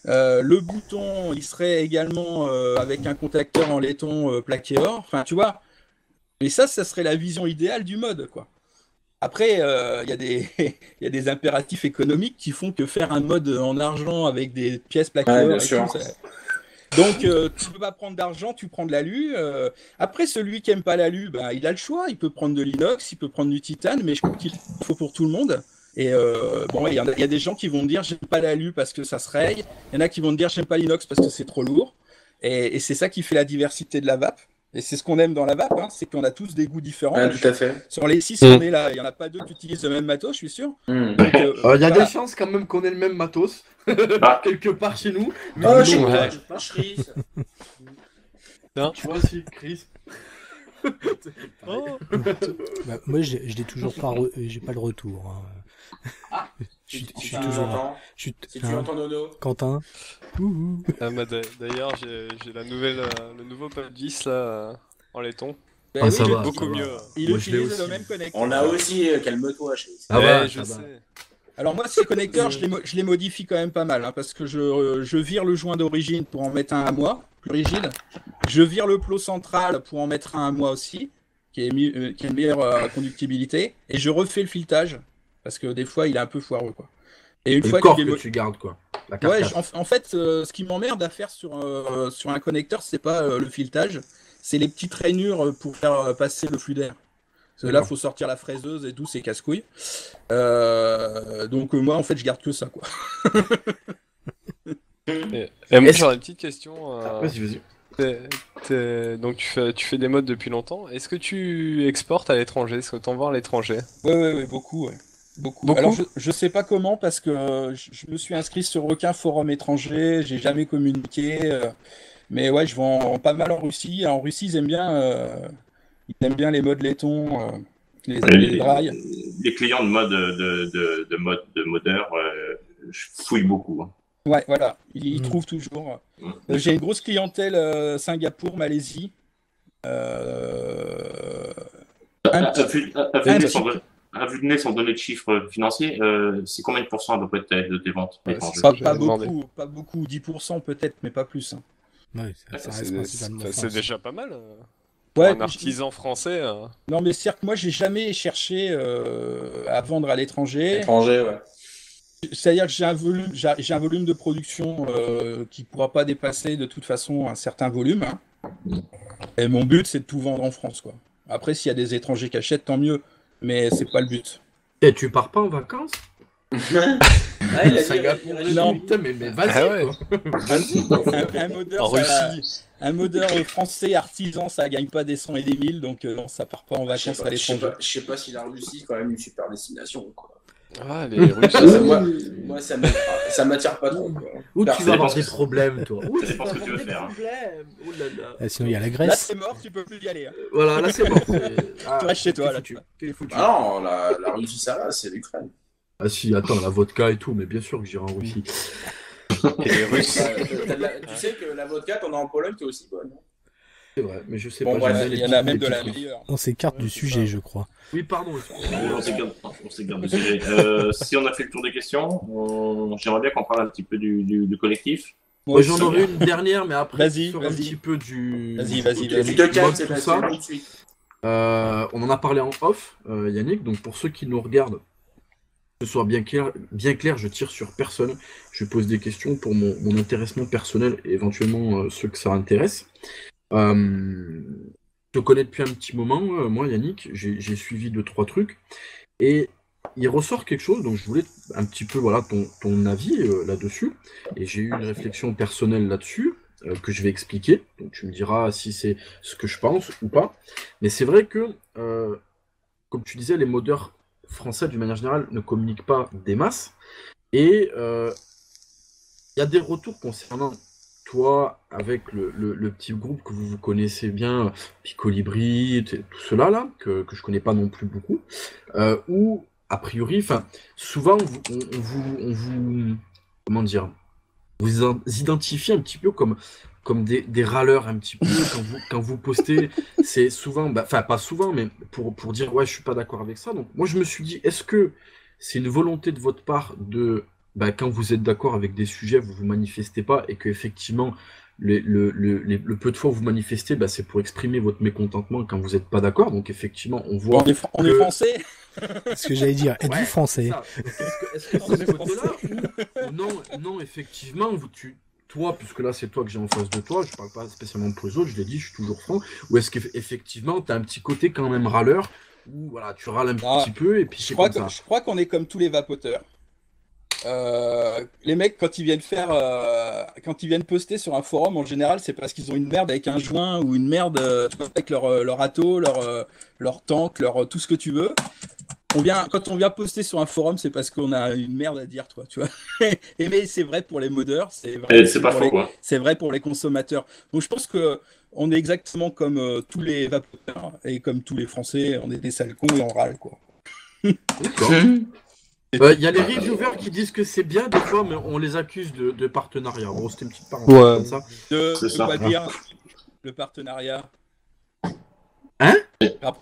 C: Le bouton, il serait également avec un contacteur en laiton plaqué or. Enfin, tu vois. Mais ça serait la vision idéale du mode, quoi. Après, il y a des impératifs économiques qui font que faire un mode en argent avec des pièces plaquées or et tout, donc, tu peux pas prendre d'argent, tu prends de l'alu. Après, celui qui aime pas l'alu, bah, il a le choix. Il peut prendre de l'inox, il peut prendre du titane, mais je crois qu'il faut pour tout le monde. Et bon, il y a des gens qui vont me dire j'aime pas l'alu parce que ça se raye. Il y en a qui vont me dire j'aime pas l'inox parce que c'est trop lourd. Et c'est ça qui fait la diversité de la vape. Et c'est ce qu'on aime dans la vape, hein, c'est qu'on a tous des goûts différents.
E: Ouais, tout à fait.
C: Sur les 6 on est là, il n'y en a pas 2 qui utilisent le même matos, je suis sûr.
B: Donc, il y a des chances quand même qu'on ait le même matos, quelque part chez nous. Mais
E: je sais
B: pas, tu vois, si, Chris.
D: Bah, moi, je l'ai toujours pas, j'ai pas le retour. Hein. Je suis toujours là.
E: Si tu entends Nono.
D: Quentin.
F: D'ailleurs, j'ai le nouveau Pad 10 là en laiton.
B: Ça va,
F: beaucoup mieux.
C: Il utilise le même connecteur.
E: On a aussi, calme-toi,
F: je sais.
C: Alors moi, ces connecteurs, je les modifie quand même pas mal, hein, parce que je vire le joint d'origine pour en mettre un à moi, plus rigide. Je vire le plot central pour en mettre un à moi aussi, qui a une meilleure conductibilité. Et je refais le filetage, parce que des fois, il est un peu foireux, quoi. Et une fois
B: que tu gardes, quoi.
C: Ouais, en fait, ce qui m'emmerde à faire sur un connecteur, c'est pas le filetage, c'est les petites rainures pour faire passer le flux d'air. Parce que là, il faut sortir la fraiseuse et tout, c'est casse-couilles. Donc moi, en fait, je garde que ça, quoi.
F: Et moi, j'aurais une petite question.
B: Vas-y.
F: Donc tu fais des mods depuis longtemps. Est-ce que tu exportes à l'étranger? Est-ce que tu envoies à l'étranger?
C: Ouais, beaucoup, ouais. Beaucoup. Alors, je sais pas comment, parce que je me suis inscrit sur aucun forum étranger, j'ai jamais communiqué. Mais ouais, je vends pas mal en Russie. En Russie, ils aiment bien les modes laitons, les drailles.
A: Les clients de mode de modeur fouillent beaucoup. Hein.
C: Ouais, voilà, ils trouvent toujours. J'ai une grosse clientèle Singapour, Malaisie.
A: À vue de nez, sans donner de chiffres financiers, c'est combien de pourcents à peu près de tes ventes?
C: Pas beaucoup, 10% peut-être, mais pas plus. Hein.
D: Ouais,
F: c'est déjà pas mal.
C: Ouais,
F: un artisan français.
C: Non, mais c'est-à-dire que moi, j'ai jamais cherché à vendre à l'étranger.
E: Ouais.
C: C'est-à-dire que j'ai un volume de production qui ne pourra pas dépasser de toute façon un certain volume. Hein. Et mon but, c'est de tout vendre en France, quoi. Après, s'il y a des étrangers qui achètent, tant mieux. Mais c'est pas le but.
B: Et tu pars pas en vacances?
C: Non,
B: putain, mais vas-y.
C: Un modeur français artisan, ça gagne pas des 100 et des 1000, donc non, ça part pas en vacances à l'étranger.
E: Je sais pas si la Russie, quand même, une super destination, quoi.
F: Ah, les Russes,
E: moi, ça m'attire pas trop. Quoi.
B: Où tu vas avoir des problèmes, toi?
A: Où tu vas avoir des
B: problèmes? Oh là là.
D: Sinon, il y a la Grèce.
C: Là, c'est mort, tu peux plus y aller. Hein.
B: Voilà, là, c'est mort.
C: Tu restes chez toi, là.
E: Ah non, la Russie, ça va, c'est l'Ukraine.
B: Ah si, attends, la vodka et tout, mais bien sûr que j'irai en Russie.
F: Et les Russes.
E: Tu sais que la vodka, t'en as en Pologne, qui est aussi bonne.
B: C'est vrai, mais je sais
C: pas.
B: Bref,
C: il y en a même de la meilleure.
D: On s'écarte du sujet, je crois.
B: Oui, pardon.
A: On s'égare du sujet. Si on a fait le tour des questions, j'aimerais bien qu'on parle un petit peu du collectif.
B: Moi, j'en aurais une dernière, mais après,
C: vas-y.
B: un petit peu du...
C: Vas-y.
B: On en a parlé en off, Yannick, donc pour ceux qui nous regardent, que ce soit bien clair, je tire sur personne. Je pose des questions pour mon intéressement personnel et éventuellement ceux que ça intéresse. Je te connais depuis un petit moment, moi Yannick, j'ai suivi 2-3 trucs et il ressort quelque chose, donc je voulais un petit peu ton avis là-dessus, et j'ai eu une réflexion personnelle là-dessus que je vais expliquer, donc tu me diras si c'est ce que je pense ou pas, mais c'est vrai que comme tu disais, les modeurs français d'une manière générale ne communiquent pas des masses, et il y a des retours concernant toi, avec le petit groupe que vous connaissez bien, Picolibri, tout cela là, que je connais pas non plus beaucoup, où, a priori, souvent, on vous comment dire, vous identifiez un petit peu comme des râleurs un petit peu, quand vous postez, c'est souvent, pas souvent, mais pour dire, ouais, je suis pas d'accord avec ça. Donc, moi, je me suis dit, est-ce que c'est une volonté de votre part de... quand vous êtes d'accord avec des sujets, vous manifestez pas, et que effectivement le peu de fois où vous manifestez, c'est pour exprimer votre mécontentement quand vous n'êtes pas d'accord. Donc effectivement, on voit.
C: On est français.
D: Ce que j'allais dire, êtes-vous français?
B: Est-ce que c'est ce côté-là ou non, effectivement, toi, puisque là c'est toi que j'ai en face de toi, je parle pas spécialement pour les autres, je l'ai dit, je suis toujours franc. Ou est-ce qu'effectivement, tu as un petit côté quand même râleur, où voilà, tu râles un petit peu, et puis
C: je crois qu'on est comme tous les vapoteurs. Les mecs, quand ils viennent poster sur un forum, en général, c'est parce qu'ils ont une merde avec un joint ou une merde avec leur ato, leur tank, tout ce que tu veux. Quand on vient poster sur un forum, c'est parce qu'on a une merde à dire, tu vois. Mais c'est vrai pour les modeurs, c'est vrai pour les consommateurs. Donc je pense que on est exactement comme tous les vapoteurs et comme tous les Français, on est des sales cons et on râle, quoi.
B: D'accord. Il y a les reviewers qui disent que c'est bien des fois, mais on les accuse de partenariat. Bon, c'était une petite parenthèse comme ça.
C: Quoi dire le partenariat?
B: Hein?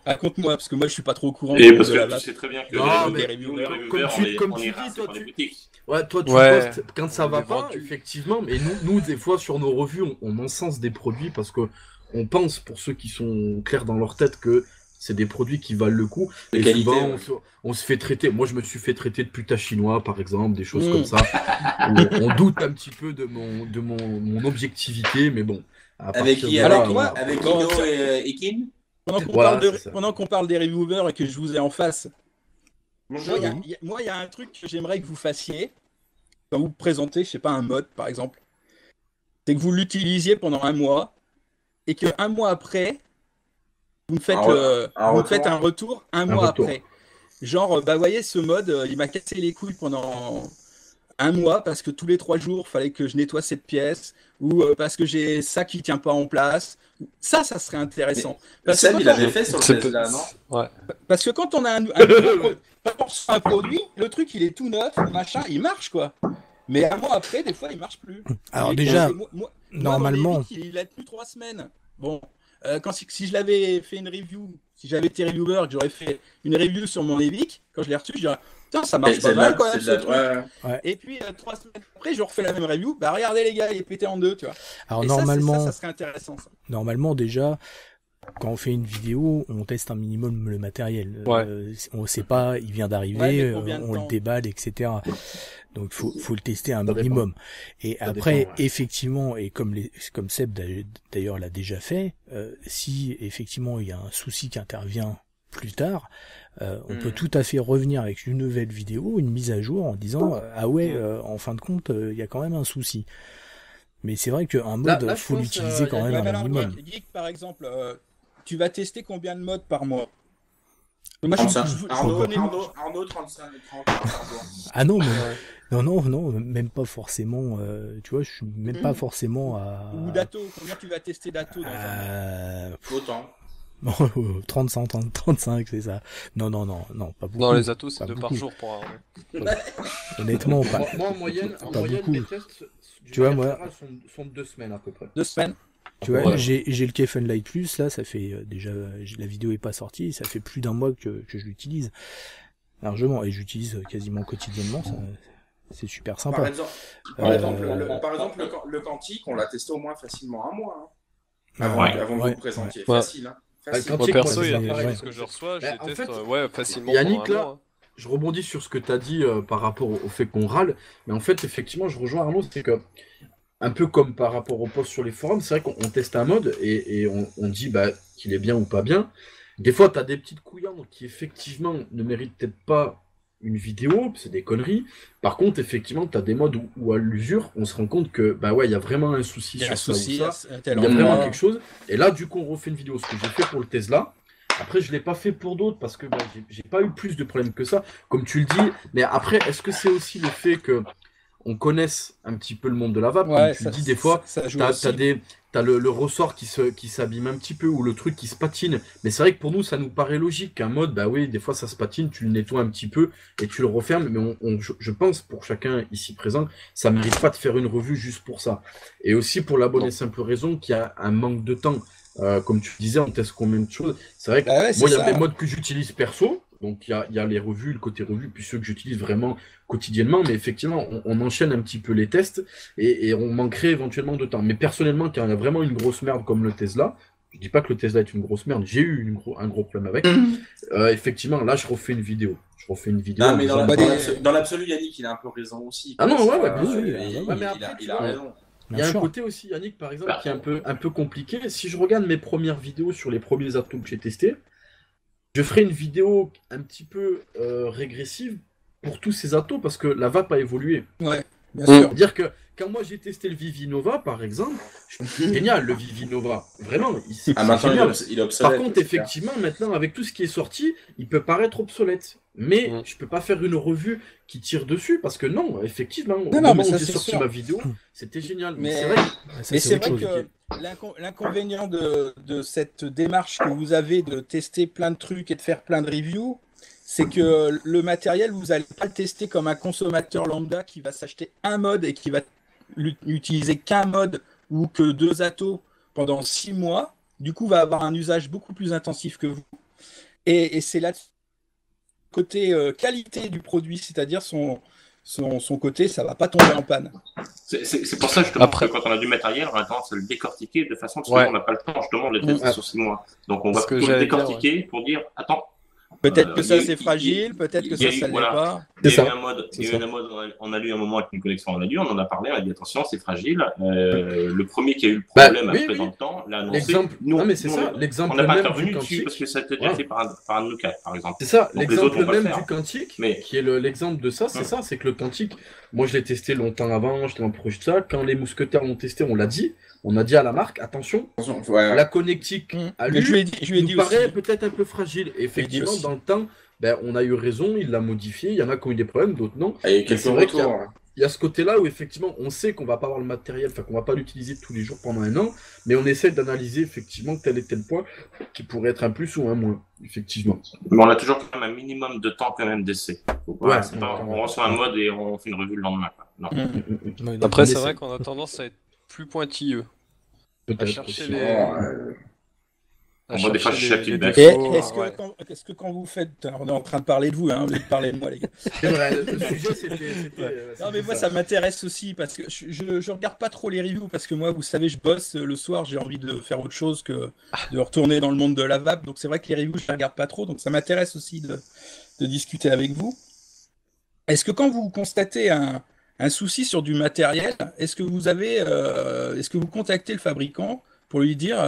C: Raconte-moi, parce que moi je suis pas trop au courant.
A: Et parce que tu sais très bien que
B: les reviewers, comme tu dis, toi, tu
F: Ouais,
B: postes quand ça va pas, effectivement, mais nous, des fois, sur nos revues, on encense des produits parce que on pense, pour ceux qui sont clairs dans leur tête, que c'est des produits qui valent le coup. Et
E: qualité,
B: souvent, on se fait traiter. Moi, je me suis fait traiter de putain chinois, par exemple, des choses comme ça. On doute un petit peu de mon objectivité, mais bon.
E: Avec qui? Avec Ino et Kim?
C: Pendant qu'on parle des reviewers et que je vous ai en face, moi, il y a un truc que j'aimerais que vous fassiez quand vous présentez, je sais pas, un mode, par exemple. C'est que vous l'utilisiez pendant un mois et qu'un mois après, vous me faites, un retour un mois après. Genre, vous voyez, ce mode, il m'a cassé les couilles pendant un mois parce que tous les 3 jours, il fallait que je nettoie cette pièce ou parce que j'ai ça qui tient pas en place. Ça serait intéressant.
E: Seb, il avait fait sur le Tesla, non?
C: Ouais. Parce que quand on a un produit, le truc, il est tout neuf, machin, il marche, quoi. Mais un mois après, des fois, il marche plus.
D: Alors déjà, normalement...
C: il a tenu 3 semaines. Bon, si je l'avais fait une review, si j'avais été reviewer, que j'aurais fait une review sur mon Evic, quand je l'ai reçu, je dirais, putain, ça marche pas mal, quand même, ce truc. Ouais. Et puis, 3 semaines après, je refais la même review. Bah, regardez, les gars, il est pété en 2, tu vois.
D: Alors,
C: et
D: normalement,
C: ça serait intéressant, ça.
D: Normalement, déjà, quand on fait une vidéo, on teste un minimum le matériel. On sait pas, il vient d'arriver, on le déballe, etc. Donc faut le tester un minimum. Et ça après, effectivement, et comme Seb d'ailleurs l'a déjà fait, si effectivement il y a un souci qui intervient plus tard, on peut tout à fait revenir avec une nouvelle vidéo, une mise à jour en disant en fin de compte, il y a quand même un souci. Mais c'est vrai qu'un mode, faut l'utiliser quand même un minimum.
C: Geek, par exemple, tu vas tester combien de modes par mois?
E: Moi, Arnaud, 35, 30.
D: Ah non, mais non, même pas forcément. Tu vois, je suis même pas forcément à.
C: Ou Dato, combien tu vas tester Dato
E: Autant.
D: 35, c'est ça. Non, pas beaucoup.
F: Non, les atos, c'est 2 par jour pour un.
D: Honnêtement, pas.
B: Moi, en moyenne, mes tests
D: tu vois, moi,
B: sont de 2 semaines à peu près.
C: 2 semaines.
D: Tu vois, j'ai le Key Light Plus, là, ça fait déjà, la vidéo est pas sortie, ça fait plus d'un mois que je l'utilise largement, et j'utilise quasiment quotidiennement, c'est super sympa.
E: Par exemple, le quantique, on l'a testé au moins facilement un mois, avant que vous le présentiez. Facile, hein.
F: Moi, perso, il y a des choses que je reçois, je les teste facilement.
B: Yannick, là, je rebondis sur ce que tu as dit par rapport au fait qu'on râle, mais en fait, effectivement, je rejoins Arnaud, c'est que un peu comme par rapport au post sur les forums, c'est vrai qu'on teste un mode et on dit qu'il est bien ou pas bien. Des fois, tu as des petites couillantes qui, effectivement, ne méritent peut-être pas une vidéo, c'est des conneries. Par contre, effectivement, tu as des modes où à l'usure, on se rend compte que, il y a vraiment un souci sur ça ou ça. Il y a vraiment quelque chose. Et là, du coup, on refait une vidéo. Ce que j'ai fait pour le Tesla. Après, je ne l'ai pas fait pour d'autres parce que j'ai pas eu plus de problèmes que ça, comme tu le dis. Mais après, est-ce que c'est aussi le fait que on connaisse un petit peu le monde de la vape, comme tu le dis, des fois, t'as le ressort qui s'abîme un petit peu, ou le truc qui se patine. Mais c'est vrai que pour nous, ça nous paraît logique qu'un mode, des fois ça se patine, tu le nettoies un petit peu et tu le refermes. Mais je pense, pour chacun ici présent, ça ne mérite pas de faire une revue juste pour ça. Et aussi pour la bonne et simple raison qu'il y a un manque de temps. Comme tu disais, on teste combien de choses. C'est vrai que moi, il y a des modes que j'utilise perso. Donc il y a les revues, le côté revue, puis ceux que j'utilise vraiment quotidiennement, mais effectivement on enchaîne un petit peu les tests et on manquerait éventuellement de temps. Mais personnellement, quand il y a vraiment une grosse merde comme le Tesla, je dis pas que le Tesla est une grosse merde, j'ai eu un gros problème avec. Effectivement, là je refais une vidéo.
E: Non, mais dans l'absolu, Yannick, il a un peu raison aussi.
B: Ah non, bien sûr.
E: Il a raison.
B: Il y a un côté aussi, Yannick, par exemple, qui est un peu compliqué. Si je regarde mes premières vidéos sur les premiers atos que j'ai testés, je ferai une vidéo un petit peu régressive pour tous ces atos parce que la vape a évolué.
C: Ouais, bien sûr.
B: C'est-à-dire que quand moi j'ai testé le Vivinova, par exemple, génial le Vivinova. Vraiment, c'est génial.
E: Il est obsolète.
B: Par contre, effectivement, maintenant, avec tout ce qui est sorti, il peut paraître obsolète. Mais je peux pas faire une revue qui tire dessus parce que non, effectivement, au moment où j'ai sorti ma vidéo, c'était génial.
C: Mais c'est vrai que l'inconvénient de cette démarche que vous avez de tester plein de trucs et de faire plein de reviews, c'est que le matériel, vous n'allez pas le tester comme un consommateur lambda qui va s'acheter un mode et qui va n'utiliser qu'un mode ou que 2 atos pendant 6 mois. du coup, va avoir un usage beaucoup plus intensif que vous. Et c'est là côté qualité du produit, c'est-à-dire son côté, ça va pas tomber en panne.
A: C'est pour ça justement que quand on a du matériel, on a tendance à le décortiquer de façon parce qu'on n'a pas le temps justement de le tester sur 6 mois. Donc on va tout le décortiquer pour dire attends.
C: Peut-être que ça c'est fragile, peut-être que ça l'est pas.
A: Il y a eu un mode, on a lu un moment avec une collection, on en a parlé, on a dit attention, c'est fragile. Le premier qui a eu le problème après dans le temps l'a annoncé.
B: Non mais c'est ça, l'exemple
A: on n'a pas intervenu dessus parce que ça a été déjà fait par un de nos cas, par exemple.
B: C'est ça, l'exemple même du quantique, qui est l'exemple de ça, c'est ça, c'est que le quantique, moi je l'ai testé longtemps avant, j'étais en projet de ça, quand les mousquetaires l'ont testé, on l'a dit. On a dit à la marque, attention, la connectique à lui nous paraît peut-être un peu fragile. Et effectivement, dans le temps, on a eu raison, il l'a modifié. Il y en a qui ont eu des problèmes, d'autres non.
E: Et c'est vrai qu'il
B: y a ce côté-là où effectivement, on sait qu'on va pas avoir le matériel, qu'on va pas l'utiliser tous les jours pendant un an, mais on essaie d'analyser effectivement tel et tel point qui pourrait être un plus ou un moins, effectivement.
A: Mais on a toujours quand même un minimum de temps quand même d'essai. On reçoit un mode et on fait une revue le lendemain. Non.
F: Après, c'est vrai qu'on a tendance à être plus pointilleux.
B: Peut-être
F: à chercher les...
A: On va des fois chercher la petite
C: Est-ce que quand vous faites... On est en train de parler de vous, hein, vous parlez de moi, les gars.
B: C'est vrai, le sujet, c'était...
C: Non, mais moi, ça m'intéresse aussi, parce que je regarde pas trop les reviews, parce que moi, vous savez, je bosse le soir, j'ai envie de faire autre chose que de retourner dans le monde de la vape, donc c'est vrai que les reviews, je les regarde pas trop, donc ça m'intéresse aussi de discuter avec vous. Est-ce que quand vous constatez un souci sur du matériel, est-ce que vous contactez le fabricant pour lui dire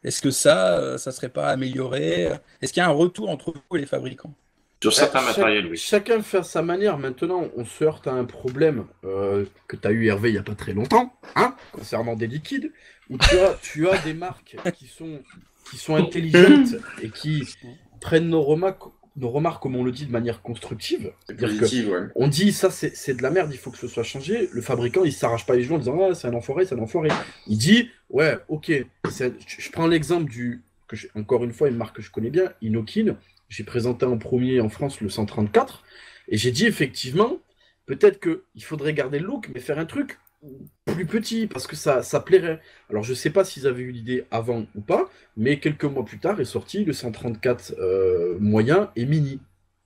C: est-ce que ça serait pas amélioré? Est-ce qu'il y a un retour entre vous et les fabricants?
A: Sur certains matériels, oui.
B: Chacun fait à sa manière. Maintenant, on se heurte à un problème que tu as eu, Hervé, il n'y a pas très longtemps, concernant des liquides, où tu as des marques qui sont intelligentes et qui prennent nos remarques, comme on le dit, de manière constructive. C'est-à-dire on dit ça, c'est de la merde, il faut que ce soit changé. Le fabricant, il s'arrache pas les joues en disant c'est un enfoiré, c'est un enfoiré. Il dit ouais, ok. Je prends l'exemple encore une fois, une marque que je connais bien, Inokin. J'ai présenté en premier en France le 134 et j'ai dit effectivement, peut-être qu'il faudrait garder le look, mais faire un truc plus petit parce que ça plairait. Alors je sais pas s'ils avaient eu l'idée avant ou pas, mais quelques mois plus tard est sorti le 134 moyen et mini.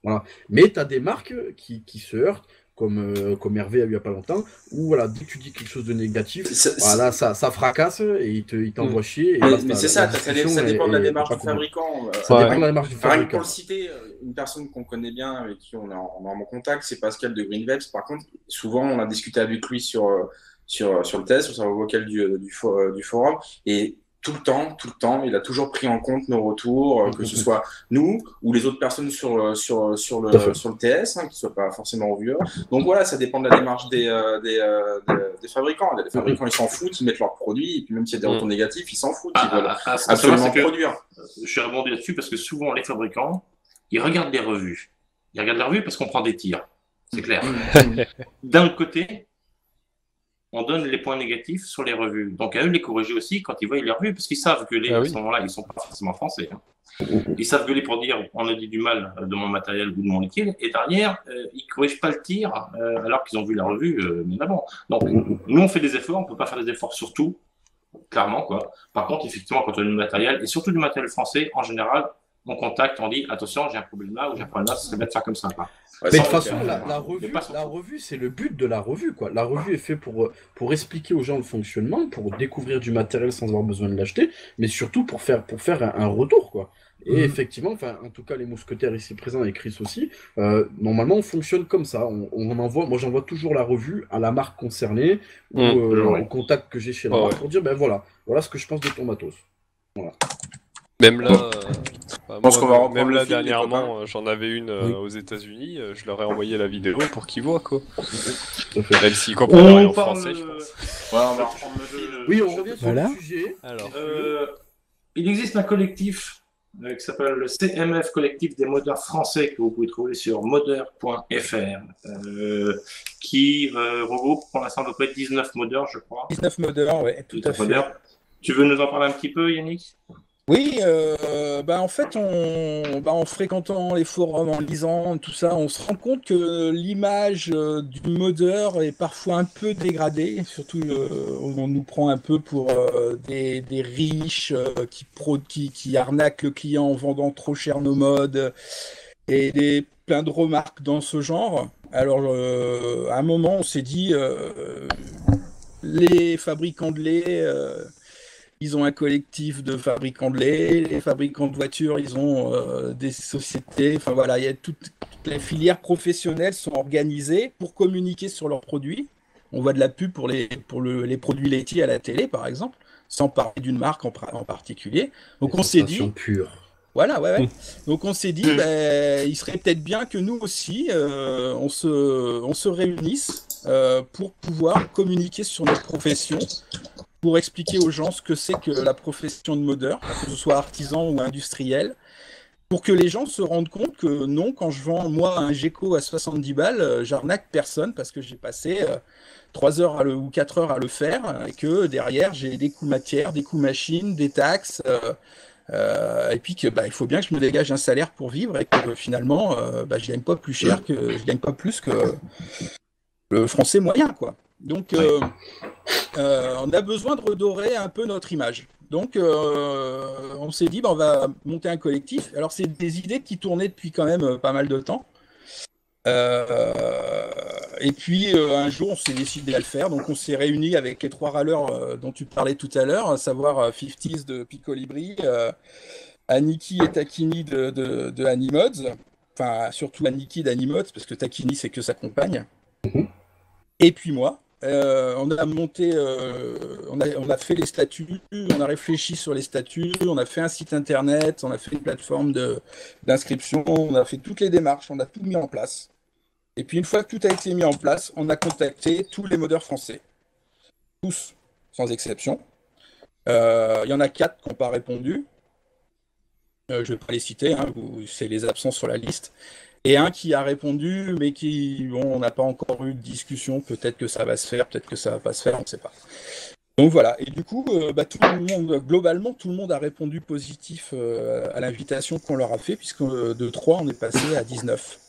B: Voilà. Mais tu as des marques qui se heurtent, comme Hervé a eu il y a pas longtemps, où voilà, dès que tu dis quelque chose de négatif, voilà, ça fracasse et il t'envoie chier.
E: Mais c'est ça, ça dépend de la démarche du fabricant.
B: Ça dépend de la démarche du fabricant.
E: Pour le citer, une personne qu'on connaît bien, avec qui on est en contact, c'est Pascal de Greenwebs. Par contre, souvent on a discuté avec lui sur le test, sur sa vocal du forum, et tout le temps, il a toujours pris en compte nos retours, que ce soit nous ou les autres personnes sur le TS, qui ne soient pas forcément reviewers. Donc voilà, ça dépend de la démarche des fabricants. Les fabricants, ils s'en foutent, ils mettent leurs produits, et puis même s'il y a des retours négatifs, ils s'en foutent, ils veulent absolument produire.
A: Je suis rebondi là-dessus parce que souvent, les fabricants, ils regardent les revues. Ils regardent les revues parce qu'on prend des tirs, c'est clair. D'un autre côté, on donne les points négatifs sur les revues. Donc, à eux de les corriger aussi quand ils voient les revues, parce qu'ils savent gueuler à ce moment-là, ils ne sont pas forcément français. Ils savent gueuler pour dire on a dit du mal de mon matériel ou de mon liquide, et derrière, ils ne corrigent pas le tir alors qu'ils ont vu la revue bien avant. Donc, nous, on fait des efforts, on ne peut pas faire des efforts sur tout, clairement, quoi. Par contre, effectivement, quand on a du matériel, et surtout du matériel français, en général, on contacte, on dit attention, j'ai un problème là ou j'ai un problème là, ça serait bien de faire comme ça. Quoi.
B: Mais de toute façon, la revue, c'est le but de la revue, quoi. La revue est faite pour expliquer aux gens le fonctionnement, pour découvrir du matériel sans avoir besoin de l'acheter, mais surtout pour faire un retour, quoi. Et effectivement, en tout cas, les mousquetaires ici présents et Chris aussi, normalement, on fonctionne comme ça. Moi, j'envoie toujours la revue à la marque concernée ou au contact que j'ai chez la marque pour dire, voilà ce que je pense de ton matos. Voilà.
F: Même là, même là dernièrement, j'en avais une aux États-Unis. Je leur ai envoyé la vidéo pour qu'ils voient, quoi. Même s'ils comprennent rien en français, je pense.
A: Ouais, on va reprendre le fil.
B: Oui, on revient sur le sujet.
A: Alors, il existe un collectif qui s'appelle le CMF, collectif des modeurs français, que vous pouvez trouver sur modeur.fr, qui regroupe pour l'instant à peu près 19 modeurs, je crois.
C: 19 modeurs, oui, tout à fait.
A: Tu veux nous en parler un petit peu, Yannick ?
C: Oui, en fait, en fréquentant les forums, en lisant tout ça, on se rend compte que l'image du modeur est parfois un peu dégradée. Surtout, on nous prend un peu pour des riches qui arnaquent le client en vendant trop cher nos mods et plein de remarques dans ce genre. Alors, à un moment, on s'est dit, les fabricants de lait. Ils ont un collectif de fabricants de lait, les fabricants de voitures, ils ont des sociétés. Enfin voilà, il y a toutes les filières professionnelles sont organisées pour communiquer sur leurs produits. On voit de la pub pour les produits laitiers à la télé, par exemple, sans parler d'une marque en particulier. Donc on s'est dit.
B: Pure.
C: Voilà, ouais. Donc on s'est dit, il serait peut-être bien que nous aussi, on se réunisse pour pouvoir communiquer sur notre profession, pour expliquer aux gens ce que c'est que la profession de modeur, que ce soit artisan ou industriel, pour que les gens se rendent compte que non, quand je vends moi un Gecko à 70 balles, j'arnaque personne parce que j'ai passé 3 heures ou 4 heures à le faire et que derrière j'ai des coûts matières, des coûts machines, des taxes, et puis que il faut bien que je me dégage un salaire pour vivre et que finalement je gagne pas plus cher je gagne pas plus que le français moyen, quoi. Donc, on a besoin de redorer un peu notre image. Donc, on s'est dit, on va monter un collectif. Alors, c'est des idées qui tournaient depuis quand même pas mal de temps. Et puis, un jour, on s'est décidé à le faire. Donc, on s'est réunis avec les 3 râleurs dont tu parlais tout à l'heure, à savoir 50s de Picolibri, Aniki et Takini de Animods. Enfin, surtout Aniki d'Animods, parce que Takini, c'est que sa compagne. Et puis moi. On a monté, on a fait les statuts, on a réfléchi sur les statuts, on a fait un site internet, on a fait une plateforme d'inscription, on a fait toutes les démarches, on a tout mis en place. Et puis une fois que tout a été mis en place, on a contacté tous les modeurs français. Tous, sans exception. Il y en a 4 qui n'ont pas répondu. Je ne vais pas les citer, hein, c'est les absents sur la liste. Et un qui a répondu, mais on n'a pas encore eu de discussion. Peut-être que ça va se faire, peut-être que ça va pas se faire, on ne sait pas. Donc voilà. Et du coup, tout le monde, globalement, tout le monde a répondu positif à l'invitation qu'on leur a fait, puisque de 3, on est passé à 19.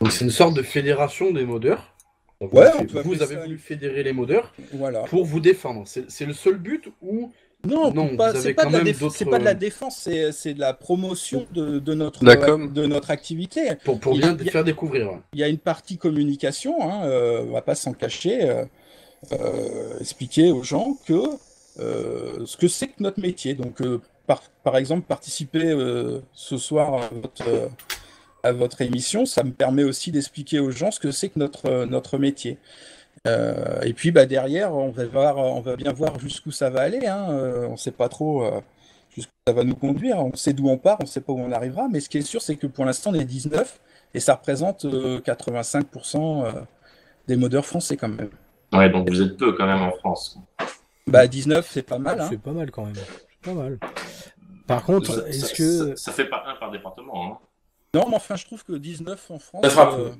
B: Donc c'est une sorte de fédération des modeurs. Donc,
C: ouais,
B: vous avez voulu fédérer les modeurs
C: pour
B: vous défendre. C'est le seul but ou...
C: Non, c'est pas de la défense, c'est de la promotion de notre activité.
B: Pour bien faire découvrir.
C: Il y a une partie communication, hein, on va pas s'en cacher, expliquer aux gens que ce que c'est que notre métier. Donc, par exemple, participer ce soir à votre émission, ça me permet aussi d'expliquer aux gens ce que c'est que notre métier. Et puis derrière, on va bien voir jusqu'où ça va aller. Hein. On ne sait pas trop jusqu'où ça va nous conduire. On sait d'où on part, on ne sait pas où on arrivera. Mais ce qui est sûr, c'est que pour l'instant, on est 19 et ça représente 85% des modeurs français quand même.
A: Ouais, donc vous êtes peu quand même en France.
C: 19, c'est pas mal. Hein.
D: C'est pas mal quand même. C'est pas mal. Par contre,
A: ça fait pas un par département, hein.
C: Non, mais enfin, je trouve que 19 en France...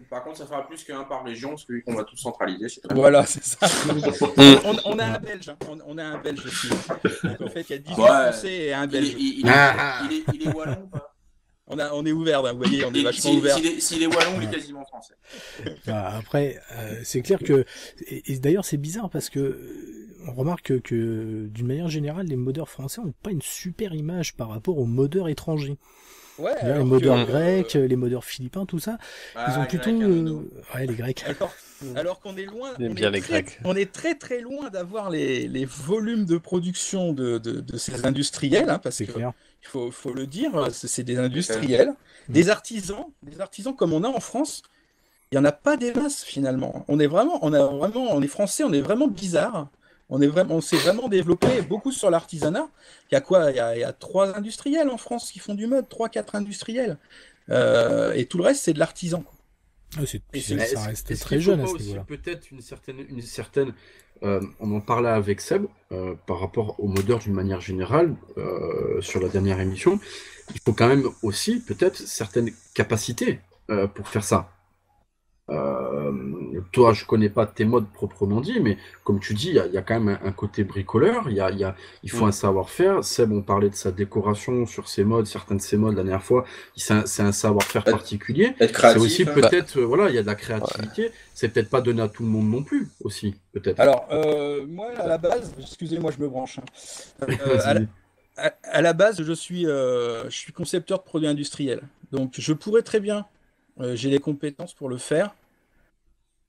E: Par contre, ça fera plus qu'un par région, parce qu'on va tout centraliser.
C: Voilà, c'est ça. on a un Belge, hein. On a un Belge aussi. Donc, en fait, il y a 18 Français et un Belge.
E: Il est wallon ou pas?
C: On est ouvert, vous voyez, on est vachement ouvert.
E: S'il est wallon, il est quasiment français.
D: Après, c'est clair que... Et d'ailleurs, c'est bizarre parce que... On remarque que d'une manière générale, les modeurs français n'ont pas une super image par rapport aux modeurs étrangers.
C: Ouais,
D: les modeurs grecs, les modeurs philippins, tout ça, ils ont plutôt... les Grecs.
C: Alors qu'on est loin,
F: on
C: est très très loin d'avoir les volumes de production de ces industriels, hein, parce qu'il faut le dire, c'est des industriels, des artisans comme on a en France, il n'y en a pas des masses finalement. On est français, on est vraiment bizarre. On s'est vraiment développé beaucoup sur l'artisanat. Il y a quoi? Il y a 3 industriels en France qui font du mode, 3-4 industriels. Et tout le reste, c'est de l'artisan.
D: Ça reste très jeune à ce niveau-là.
B: Peut-être une certaine on en parlait avec Seb par rapport aux modeurs d'une manière générale sur la dernière émission. Il faut quand même aussi peut-être certaines capacités pour faire ça. Toi, je connais pas tes modes proprement dit, mais comme tu dis, il y a quand même un côté bricoleur. Il faut un savoir-faire. Seb, on parlait de sa décoration sur ses modes, certains de ses modes la dernière fois. C'est un savoir-faire particulier.
E: Être créatif.
B: C'est aussi peut-être, voilà, il y a de la créativité. Ouais. C'est peut-être pas donné à tout le monde non plus, aussi, peut-être.
C: Alors, moi, à la base, excusez-moi, je me branche. À la base, je suis concepteur de produits industriels. Donc, je pourrais très bien, j'ai les compétences pour le faire.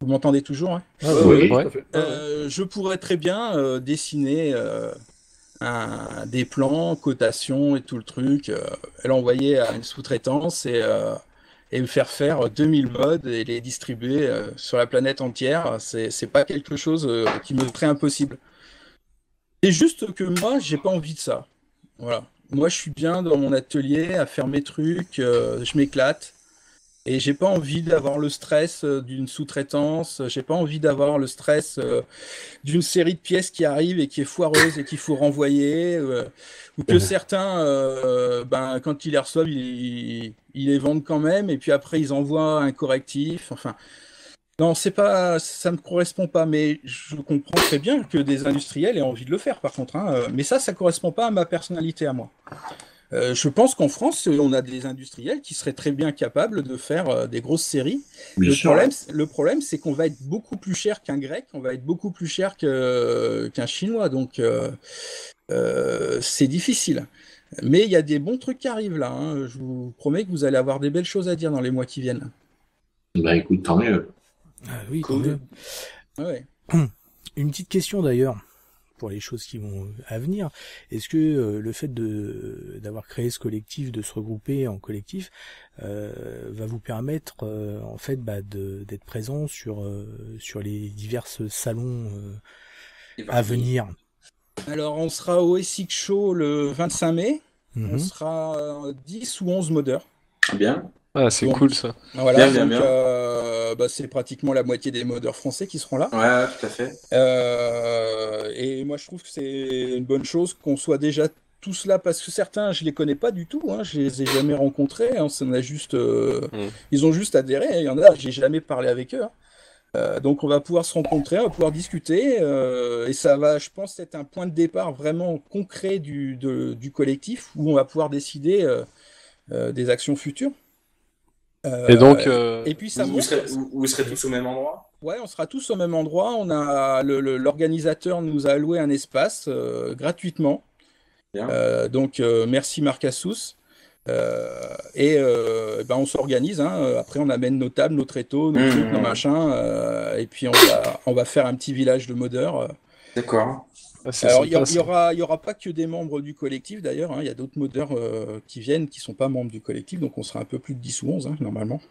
C: Vous m'entendez toujours, hein?
B: Oui.
C: Je pourrais très bien dessiner des plans, cotations et tout le truc, l'envoyer à une sous-traitance et me faire 2000 modes et les distribuer sur la planète entière. C'est pas quelque chose qui me serait impossible. C'est juste que moi, j'ai pas envie de ça. Voilà. Moi, je suis bien dans mon atelier à faire mes trucs, je m'éclate. Et j'ai pas envie d'avoir le stress d'une sous-traitance, j'ai pas envie d'avoir le stress d'une série de pièces qui arrive et qui est foireuse et qu'il faut renvoyer, ou que certains, quand ils les reçoivent, ils les vendent quand même, et puis après ils envoient un correctif. Enfin, non, ça me correspond pas, mais je comprends très bien que des industriels aient envie de le faire, par contre, hein, mais ça correspond pas à ma personnalité à moi. Je pense qu'en France, on a des industriels qui seraient très bien capables de faire des grosses séries. Le problème, c'est qu'on va être beaucoup plus cher qu'un Grec, on va être beaucoup plus cher qu'un Chinois, donc c'est difficile. Mais il y a des bons trucs qui arrivent là, hein. Je vous promets que vous allez avoir des belles choses à dire dans les mois qui viennent.
A: Bah écoute, tant mieux.
D: Oui, cool. Tant mieux.
C: Ouais.
D: Une petite question d'ailleurs. Pour les choses qui vont à venir, est-ce que le fait d'avoir créé ce collectif, de se regrouper en collectif, va vous permettre en fait d'être présent sur les divers salons à venir?
C: Alors on sera au SX Show le 25 mai, on sera 10 ou 11 modeurs.
E: Bien.
F: Ah, c'est cool ça.
C: Voilà, bien. C'est pratiquement la moitié des modeurs français qui seront là.
E: Ouais, tout à fait.
C: Et moi, je trouve que c'est une bonne chose qu'on soit déjà tous là, parce que certains, je les connais pas du tout, hein, je les ai jamais rencontrés, hein, ils ont juste adhéré, il y en a, j'ai jamais parlé avec eux. Hein. Donc on va pouvoir se rencontrer, on va pouvoir discuter, et ça va, je pense, être un point de départ vraiment concret du collectif, où on va pouvoir décider des actions futures.
F: Et donc,
C: et puis
E: vous serez tous au même endroit?
C: Ouais, on sera tous au même endroit. L'organisateur nous a alloué un espace gratuitement. Donc merci Marc Assous. On s'organise. Hein. Après, on amène nos tables, nos tréteaux, nos trucs, nos machins. Et puis on va faire un petit village de modeurs.
E: D'accord.
C: Alors, il y aura pas que des membres du collectif d'ailleurs, hein. Il y a d'autres modeurs qui viennent qui sont pas membres du collectif, donc on sera un peu plus de 10 ou 11 hein, normalement.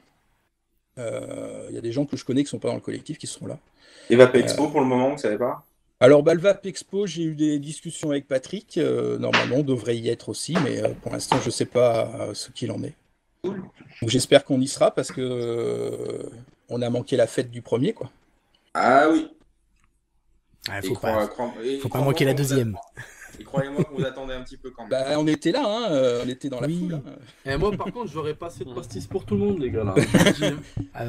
C: Il y a des gens que je connais qui sont pas dans le collectif qui seront là.
E: Et Vap Expo pour le moment, vous savez pas?
C: Alors le Vap Expo, j'ai eu des discussions avec Patrick, normalement on devrait y être aussi, mais pour l'instant je sais pas ce qu'il en est. Cool. Donc j'espère qu'on y sera parce que on a manqué la fête du premier quoi.
E: Ah oui.
D: Faut pas manquer la deuxième.
E: Et croyez-moi que vous attendez un petit peu quand même.
C: On était là, hein, on était dans la foule. Hein.
B: Et moi, par contre, j'aurais pas assez de pastis pour tout le monde, les gars. Là.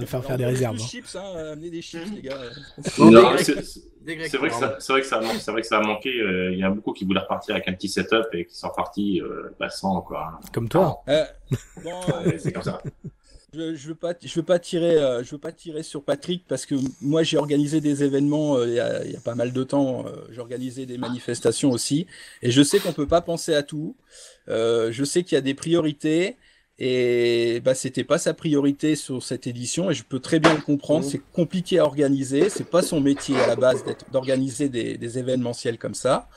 D: faire des réserves.
C: Chips, hein, amenez des chips, les gars.
A: C'est vrai que ça a manqué. Il y en a beaucoup qui voulaient repartir avec un petit setup et qui sont partis sans quoi.
D: Comme toi.
A: C'est comme ça.
C: Je veux pas tirer sur Patrick parce que moi j'ai organisé des événements il y a pas mal de temps, j'ai organisé des manifestations aussi et je sais qu'on peut pas penser à tout, je sais qu'il y a des priorités et c'était pas sa priorité sur cette édition et je peux très bien le comprendre, c'est compliqué à organiser, c'est pas son métier à la base d'organiser des événementiels comme ça.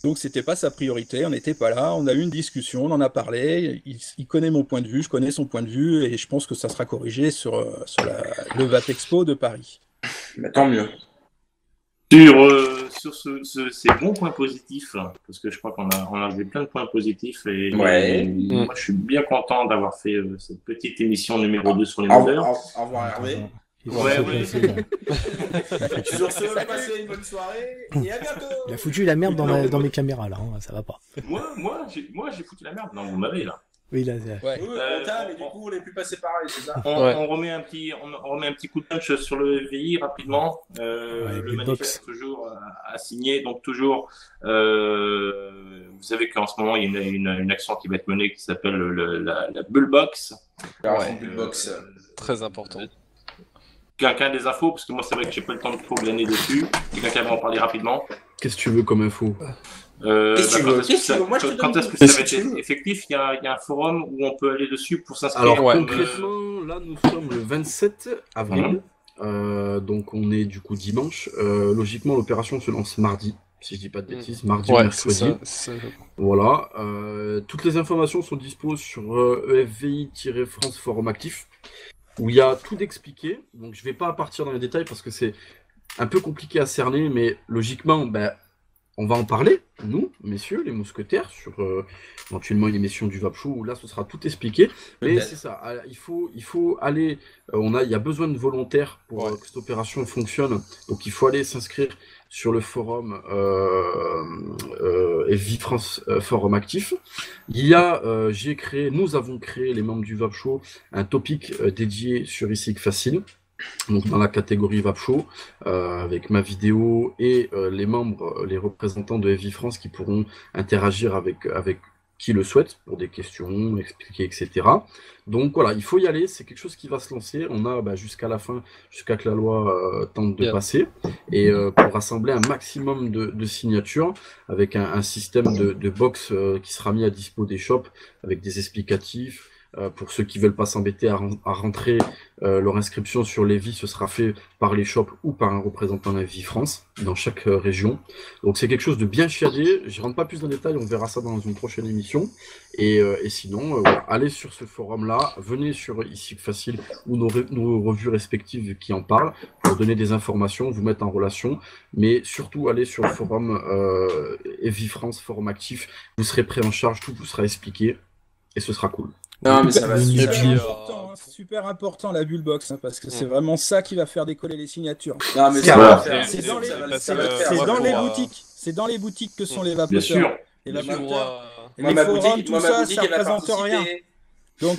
C: Donc c'était pas sa priorité, on n'était pas là, on a eu une discussion, on en a parlé, il connaît mon point de vue, je connais son point de vue, et je pense que ça sera corrigé sur le Vap Expo de Paris.
E: Mais tant mieux.
A: Sur ces bons points positifs, parce que je crois qu'on a vu plein de points positifs, et moi je suis bien content d'avoir fait cette petite émission numéro 2 sur les modeurs.
E: Au revoir Hervé.
A: Ouais.
E: Sur ce, passez une bonne soirée et à bientôt.
D: Il a foutu la merde dans mes caméras là, hein, ça va pas.
A: Moi j'ai foutu la merde. Non, vous m'avez là.
D: Oui, là,
E: ouais. Mais du coup, on n'est plus passé pareil, c'est ça.
A: On remet un petit coup de punch sur le FVI rapidement. Le manifeste toujours à signer. Donc toujours, vous savez qu'en ce moment, il y a une action qui va être menée qui s'appelle la Bullbox.
E: Bullbox.
F: Très important.
A: Quelqu'un a des infos, parce que moi, c'est vrai que j'ai pas le temps de trop glaner dessus. Quelqu'un qui va en parler rapidement.
B: Qu'est-ce que tu veux comme info?
E: Qu'est-ce que tu veux? Moi, je te
A: quand est-ce que ça va être effectif? Il y a un forum où on peut aller dessus pour s'inscrire.
B: Alors, concrètement, là, nous sommes le 27 avril. Donc, on est du coup dimanche. Logiquement, l'opération se lance mardi, si je dis pas de bêtises. Mardi ou mercredi. C'est ça. Voilà. Toutes les informations sont disponibles sur EFVI-France Forum Actif, où il y a tout expliqué. Donc, je vais pas partir dans les détails parce que c'est un peu compliqué à cerner, mais logiquement, on va en parler, nous, messieurs, les mousquetaires, sur éventuellement une émission du Vapshow, où là, ce sera tout expliqué. Mais c'est ça, il faut aller, il y a besoin de volontaires pour que cette opération fonctionne. Donc, il faut aller s'inscrire sur le forum FVI France Forum Actif. Nous avons créé, les membres du Vapshow, un topic dédié sur ICIG Facile. Donc dans la catégorie Vapshow, avec ma vidéo et les membres, les représentants de FVI France qui pourront interagir avec qui le souhaite pour des questions, expliquer, etc. Donc voilà, il faut y aller, c'est quelque chose qui va se lancer. On a jusqu'à la fin, jusqu'à que la loi tente de passer, et pour rassembler un maximum de signatures avec un système de box qui sera mis à dispo des shops avec des explicatifs. Pour ceux qui veulent pas s'embêter à rentrer leur inscription sur l'EVI, ce sera fait par les shops ou par un représentant d'EVI France dans chaque région. Donc c'est quelque chose de bien chiadé. Je rentre pas plus dans les détails, on verra ça dans une prochaine émission. Et sinon, allez sur ce forum-là, venez sur ICIG Facile ou nos revues respectives qui en parlent pour donner des informations, vous mettre en relation. Mais surtout, allez sur le forum EVI France, forum actif. Vous serez pris en charge, tout vous sera expliqué et ce sera cool.
E: Non, mais ça va
C: super important la Bullbox, parce que c'est vraiment ça qui va faire décoller les signatures.
E: Non, mais
C: c'est dans les boutiques. C'est dans les boutiques que sont les vapoteurs.
A: Bien sûr.
C: Les vapoteurs. Les forums, tout ça, ça représente rien. Donc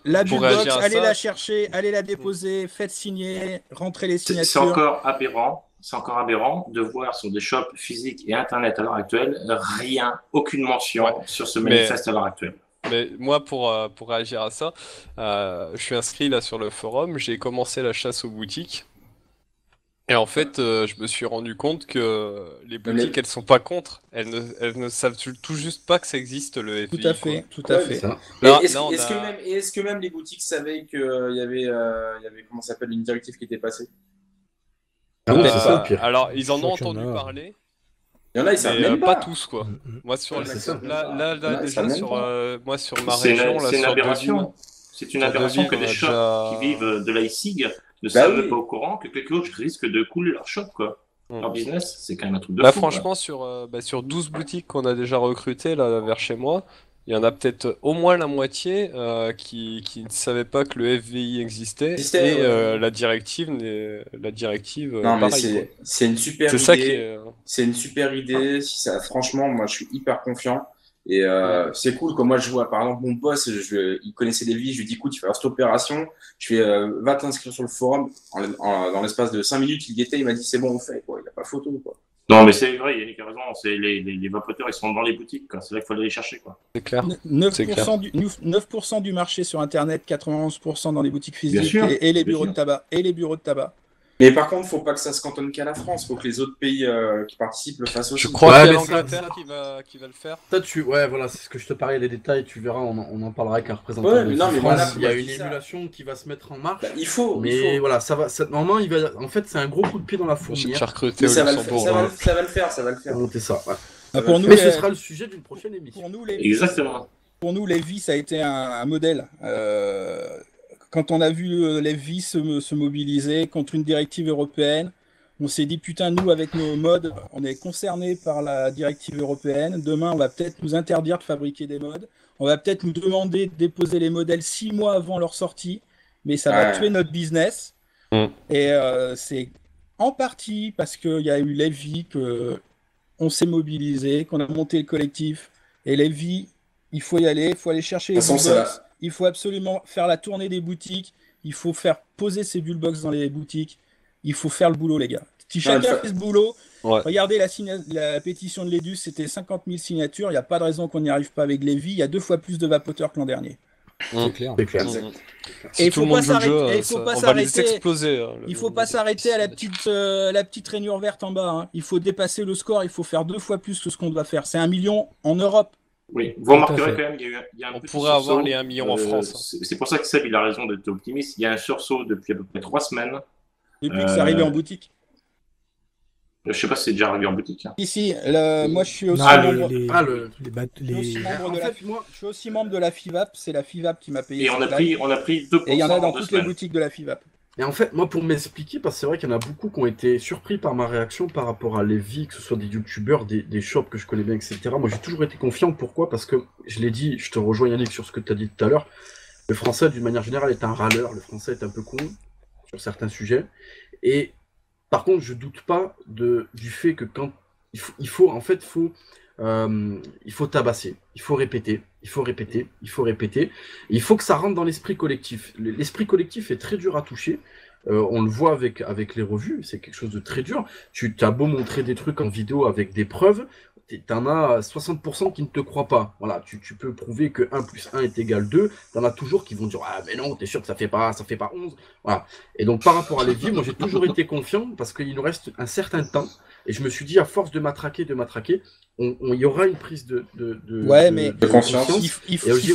C: la Bullbox, allez la chercher, allez la déposer, faites signer, rentrez les signatures.
A: C'est encore aberrant de voir sur des shops physiques et internet à l'heure actuelle aucune mention sur ce manifeste à l'heure actuelle.
F: Mais moi, pour réagir à ça, je suis inscrit là sur le forum, j'ai commencé la chasse aux boutiques. Et en fait, je me suis rendu compte que les boutiques, elles sont pas contre. Elles ne savent tout juste pas que ça existe, le FVI.
C: Tout à fait.
E: Est-ce que même les boutiques savaient qu'il y avait comment ça s'appelle, une directive qui était passée?
F: Alors, ils en ont entendu parler.
E: Il y en a, ils savent même pas.
F: Pas tous, quoi. Moi, sur déjà sur ma région, là,
A: c'est une aberration. C'est une aberration que des shops qui vivent de l'ICIG ne savent pas au courant que quelques autres risquent de couler leur shop, quoi. Leur business, c'est quand même un truc de fou.
F: Franchement, sur 12 boutiques qu'on a déjà recrutées là vers chez moi, il y en a peut-être au moins la moitié qui ne savaient pas que le FVI existait et la directive,
E: non,
F: pareil,
E: mais c'est une super idée. C'est une super idée. Franchement, moi, je suis hyper confiant. Et c'est cool. Comme moi, je vois, par exemple, mon boss, il connaissait les vies. Je lui dis, écoute, tu vas faire cette opération. Je fais, va t'inscrire sur le forum. Dans l'espace de 5 minutes, il y était. Il m'a dit, c'est bon, on fait, quoi. Il n'a pas photo, quoi.
A: Non, mais c'est vrai, Yannick a raison. Les vapoteurs, ils sont dans les boutiques, quoi. C'est là qu'il faut aller les chercher, quoi.
F: C'est clair.
C: 9% du marché sur Internet, 91% dans les boutiques physiques et les bureaux de tabac.
E: Mais par contre, il ne faut pas que ça se cantonne qu'à la France. Il faut que les autres pays qui participent le fassent aussi.
F: Je crois qu'il y a l'Angleterre qui va le faire.
B: Voilà, c'est ce que je te parlais, les détails, tu verras, on en parlera avec un représentant de France. Il y a une émulation qui va se mettre en marche.
E: Il faut.
B: Voilà, ça va. Normalement, en fait, c'est un gros coup de pied dans la fourmilière.
F: J'ai recruté au Luxembourg.
E: Ça va le faire.
B: Monter ça, ouais.
C: Mais
B: ce sera le sujet d'une prochaine émission.
A: Exactement.
C: Pour nous, l'EVI, ça a été un modèle. Quand on a vu l'EVI se mobiliser contre une directive européenne, on s'est dit, putain, nous, avec nos modes, on est concernés par la directive européenne. Demain, on va peut-être nous interdire de fabriquer des modes. On va peut-être nous demander de déposer les modèles 6 mois avant leur sortie. Mais ça va tuer notre business. Et c'est en partie parce qu'il y a eu l'EVI qu'on s'est mobilisé, qu'on a monté le collectif. Et l'EVI il faut y aller, il faut aller chercher les bullbox, il faut absolument faire la tournée des boutiques, il faut faire poser ces bullbox dans les boutiques, il faut faire le boulot, les gars. Si chacun fait ce boulot, regardez la pétition de l'EDUS, c'était 50 000 signatures, il n'y a pas de raison qu'on n'y arrive pas avec Lévy, il y a 2 fois plus de vapoteurs que l'an dernier.
D: C'est clair.
C: Et il faut pas s'arrêter. Il faut pas s'arrêter à la petite rainure verte en bas. Hein. Il faut dépasser le score. Il faut faire 2 fois plus que ce qu'on doit faire. C'est 1 million en Europe.
A: Oui, vous remarquerez quand même, il y a un
F: on
A: petit
F: pourrait
A: sursaut,
F: avoir les 1 million en France.
A: C'est pour ça que Seb, il a raison d'être optimiste. Il y a un sursaut depuis à peu près 3 semaines.
C: Depuis que c'est arrivé en boutique.
A: Je sais pas si c'est déjà arrivé en boutique. Hein.
C: Ici, moi je suis aussi membre de la FIVAP. C'est la FIVAP qui m'a payé.
A: Et on a pris 2%.
C: Et il y en a dans toutes les boutiques de la FIVAP.
B: Et en fait, moi, pour m'expliquer, parce que c'est vrai qu'il y en a beaucoup qui ont été surpris par ma réaction par rapport à Lévy, que ce soit des youtubeurs, des shops que je connais bien, etc. Moi, j'ai toujours été confiant. Pourquoi ? Parce que, je l'ai dit, je te rejoins Yannick sur ce que tu as dit tout à l'heure, le français, d'une manière générale, est un râleur. Le français est un peu con sur certains sujets. Et par contre, je doute pas du fait que quand il faut tabasser, il faut répéter. Et il faut que ça rentre dans l'esprit collectif. L'esprit collectif est très dur à toucher. On le voit avec les revues, c'est quelque chose de très dur. Tu as beau montrer des trucs en vidéo avec des preuves, t'en as 60% qui ne te croient pas. Voilà, tu peux prouver que 1 + 1 est égal 2. T'en as toujours qui vont dire ah mais non, t'es sûr que ça fait pas 11. Voilà. Et donc par rapport à Lévy, moi j'ai toujours été confiant parce qu'il nous reste un certain temps. Et je me suis dit à force de matraquer, il y aura une prise de conscience.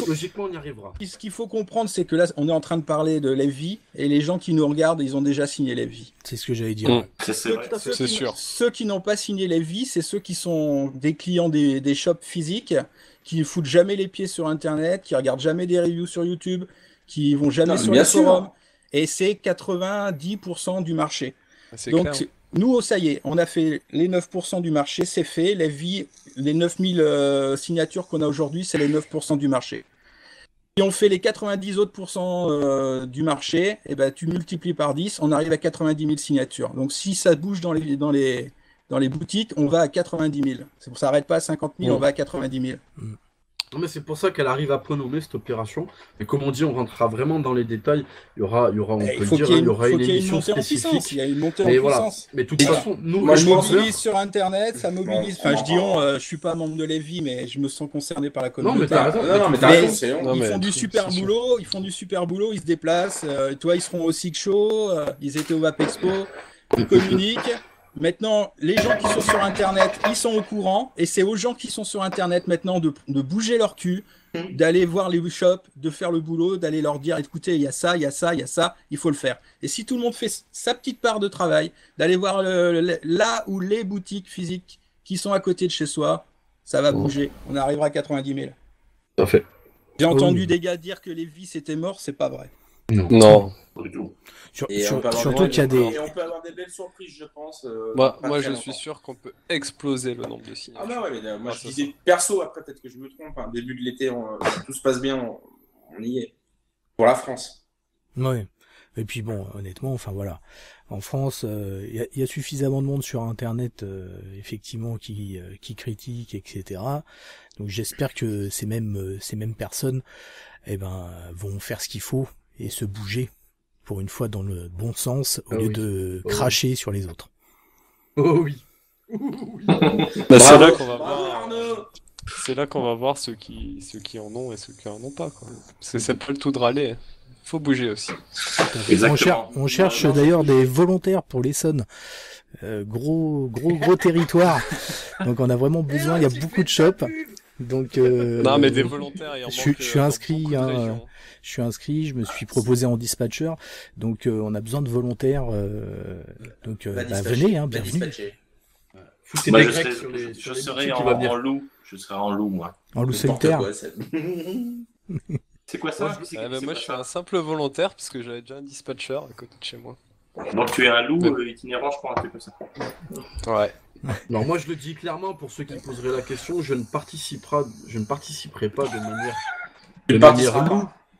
B: Logiquement, on y arrivera.
C: Ce qu'il faut comprendre, c'est que là, on est en train de parler de Lévy et les gens qui nous regardent, ils ont déjà signé Lévy.
D: C'est ce que j'allais dire.
F: C'est sûr.
C: Ceux qui n'ont pas signé Lévy, c'est ceux qui sont des clients des shops physiques, qui ne foutent jamais les pieds sur Internet, qui regardent jamais des reviews sur YouTube, qui vont jamais sur les forums. Et c'est 90% du marché. Donc, clair. Nous, ça y est, on a fait les 9% du marché, c'est fait. Les 9000 signatures qu'on a aujourd'hui, c'est les 9% du marché. Si on fait les 90 autres % du marché, eh ben, tu multiplies par 10, on arrive à 90 000 signatures. Donc si ça bouge dans les boutiques, on va à 90 000. Ça ne s'arrête pas à 50 000, on va à 90 000.
B: Non, mais c'est pour ça qu'elle arrive à prénommer cette opération. Et comme on dit, on rentrera vraiment dans les détails. Il y aura une émission spécifique.
C: Il y a une montée en puissance.
B: Mais de toute façon,
C: moi, je mobilise sur Internet, ça mobilise. Enfin, je dis je suis pas membre de Lévy, mais je me sens concerné par la communauté.
B: Non, mais t'as raison.
C: Ils font du super boulot. Ils se déplacent. Toi, ils seront au SIG Show. Ils étaient au VAP Expo. Ils communiquent. Maintenant, les gens qui sont sur Internet, ils sont au courant, et c'est aux gens qui sont sur Internet maintenant de bouger leur cul, d'aller voir les shops, de faire le boulot, d'aller leur dire, écoutez, il y a ça, il faut le faire. Et si tout le monde fait sa petite part de travail, d'aller voir là où les boutiques physiques qui sont à côté de chez soi, ça va bouger. On arrivera à 90 000.
B: Tout à fait.
C: J'ai entendu des gars dire que Lévy c'était mort, c'est pas vrai.
F: Non.
D: Surtout qu'il y a des...
E: Et on peut avoir des belles surprises, je pense.
F: Moi je suis sûr qu'on peut exploser le nombre de signatures.
E: Ah non, mais moi je disais perso, après peut-être que je me trompe, début de l'été, tout se passe bien, on y est. Pour la France.
D: Oui. Et puis bon, honnêtement, enfin voilà. En France, il y a suffisamment de monde sur Internet, effectivement, qui critique, etc. Donc j'espère que ces mêmes personnes, vont faire ce qu'il faut et se bouger pour une fois dans le bon sens au lieu de cracher sur les autres.
B: Oh oui.
F: C'est là qu'on va voir. C'est là qu'on va voir ceux qui en ont et ceux qui en ont pas, quoi. Parce que c'est pas le tout de râler. Faut bouger aussi.
D: On cherche d'ailleurs des volontaires pour l'Essonne. Gros territoire. Donc on a vraiment besoin. Il y a beaucoup de shops. Donc
F: non, mais des volontaires.
D: Je suis inscrit. Je suis inscrit. Je me suis proposé en dispatcher. Donc on a besoin de volontaires. Venez, bienvenue.
A: Je serai en loup. Je serai en loup, moi.
D: En loup solitaire.
A: C'est quoi ça?
F: Moi, je suis un simple volontaire parce que j'avais déjà un dispatcher à côté de chez moi.
A: Donc tu es un loup itinérant, je crois, un truc comme ça.
F: Ouais.
B: Non, moi je le dis clairement pour ceux qui poseraient la question, je ne participerai pas de manière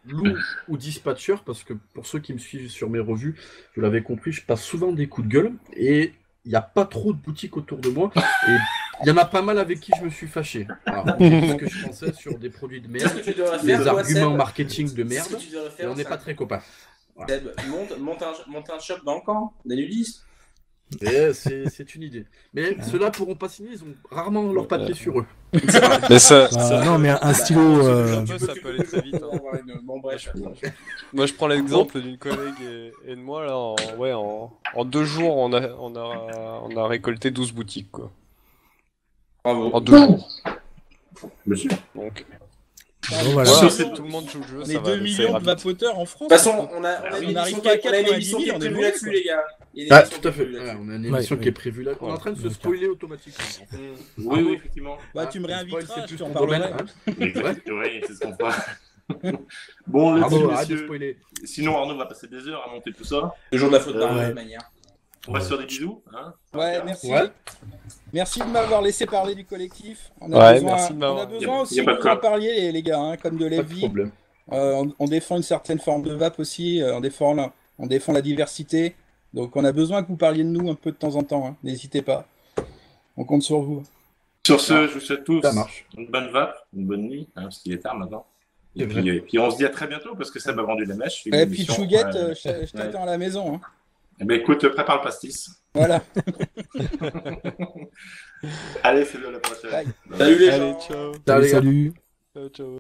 B: loup ou dispatcher, parce que pour ceux qui me suivent sur mes revues, vous l'avez compris, je passe souvent des coups de gueule et il n'y a pas trop de boutiques autour de moi. Et Il y en a pas mal avec qui je me suis fâché. Parce que je pensais sur des produits de merde, des arguments marketing de merde, et on n'est pas très copains.
E: Voilà. Monte un shop dans le camp, des nudistes.
B: C'est une idée. Mais ceux-là pourront pas signer, ils ont rarement leur papier sur eux.
D: Mais non, mais un stylo.
F: Ça peut aller très vite. Hein. Bon, bref. Moi, je prends l'exemple d'une collègue et de moi. Là, en 2 jours, on a récolté 12 boutiques. Quoi.
E: Bravo.
F: En 2 jours.
A: Monsieur.
F: Donc.
D: Voilà.
F: Tout le monde joue le jeu.
C: On est 2 millions de vapoteurs en France.
E: De toute façon, on arrive pas à une émission qui est prévue là-dessus, les gars.
B: Tout à fait. On a une émission qui est prévue là. On est en train de se spoiler automatiquement.
A: Oui, effectivement.
C: Bah, tu me réinviteras, je t'en parlerai.
A: Oui, c'est ce qu'on fera. Bon,
B: arrête de spoiler.
A: Sinon, Arnaud va passer des heures à monter tout ça.
E: Le jour de la faute de toute manière.
A: On va se faire des bisous. Hein,
C: merci. Ouais. Merci de m'avoir laissé parler du collectif. On a besoin aussi que vous en parliez, les gars, hein, comme de Lévi. On défend une certaine forme de vape aussi, on défend la diversité. Donc on a besoin que vous parliez de nous un peu de temps en temps. Hein. N'hésitez pas. On compte sur vous.
A: Sur ce, je vous souhaite tous une bonne vape, une bonne nuit, hein, parce qu'il est tard maintenant. Et puis on se dit à très bientôt, parce que ça m'a vendu la mèche.
C: Et puis Chouguette, je t'attends à la maison. Hein.
A: Eh bien, écoute, prépare le pastis.
C: Voilà.
A: Allez, salut à la prochaine.
E: Salut les gens.
F: Ciao.
D: Salut.
F: Ciao.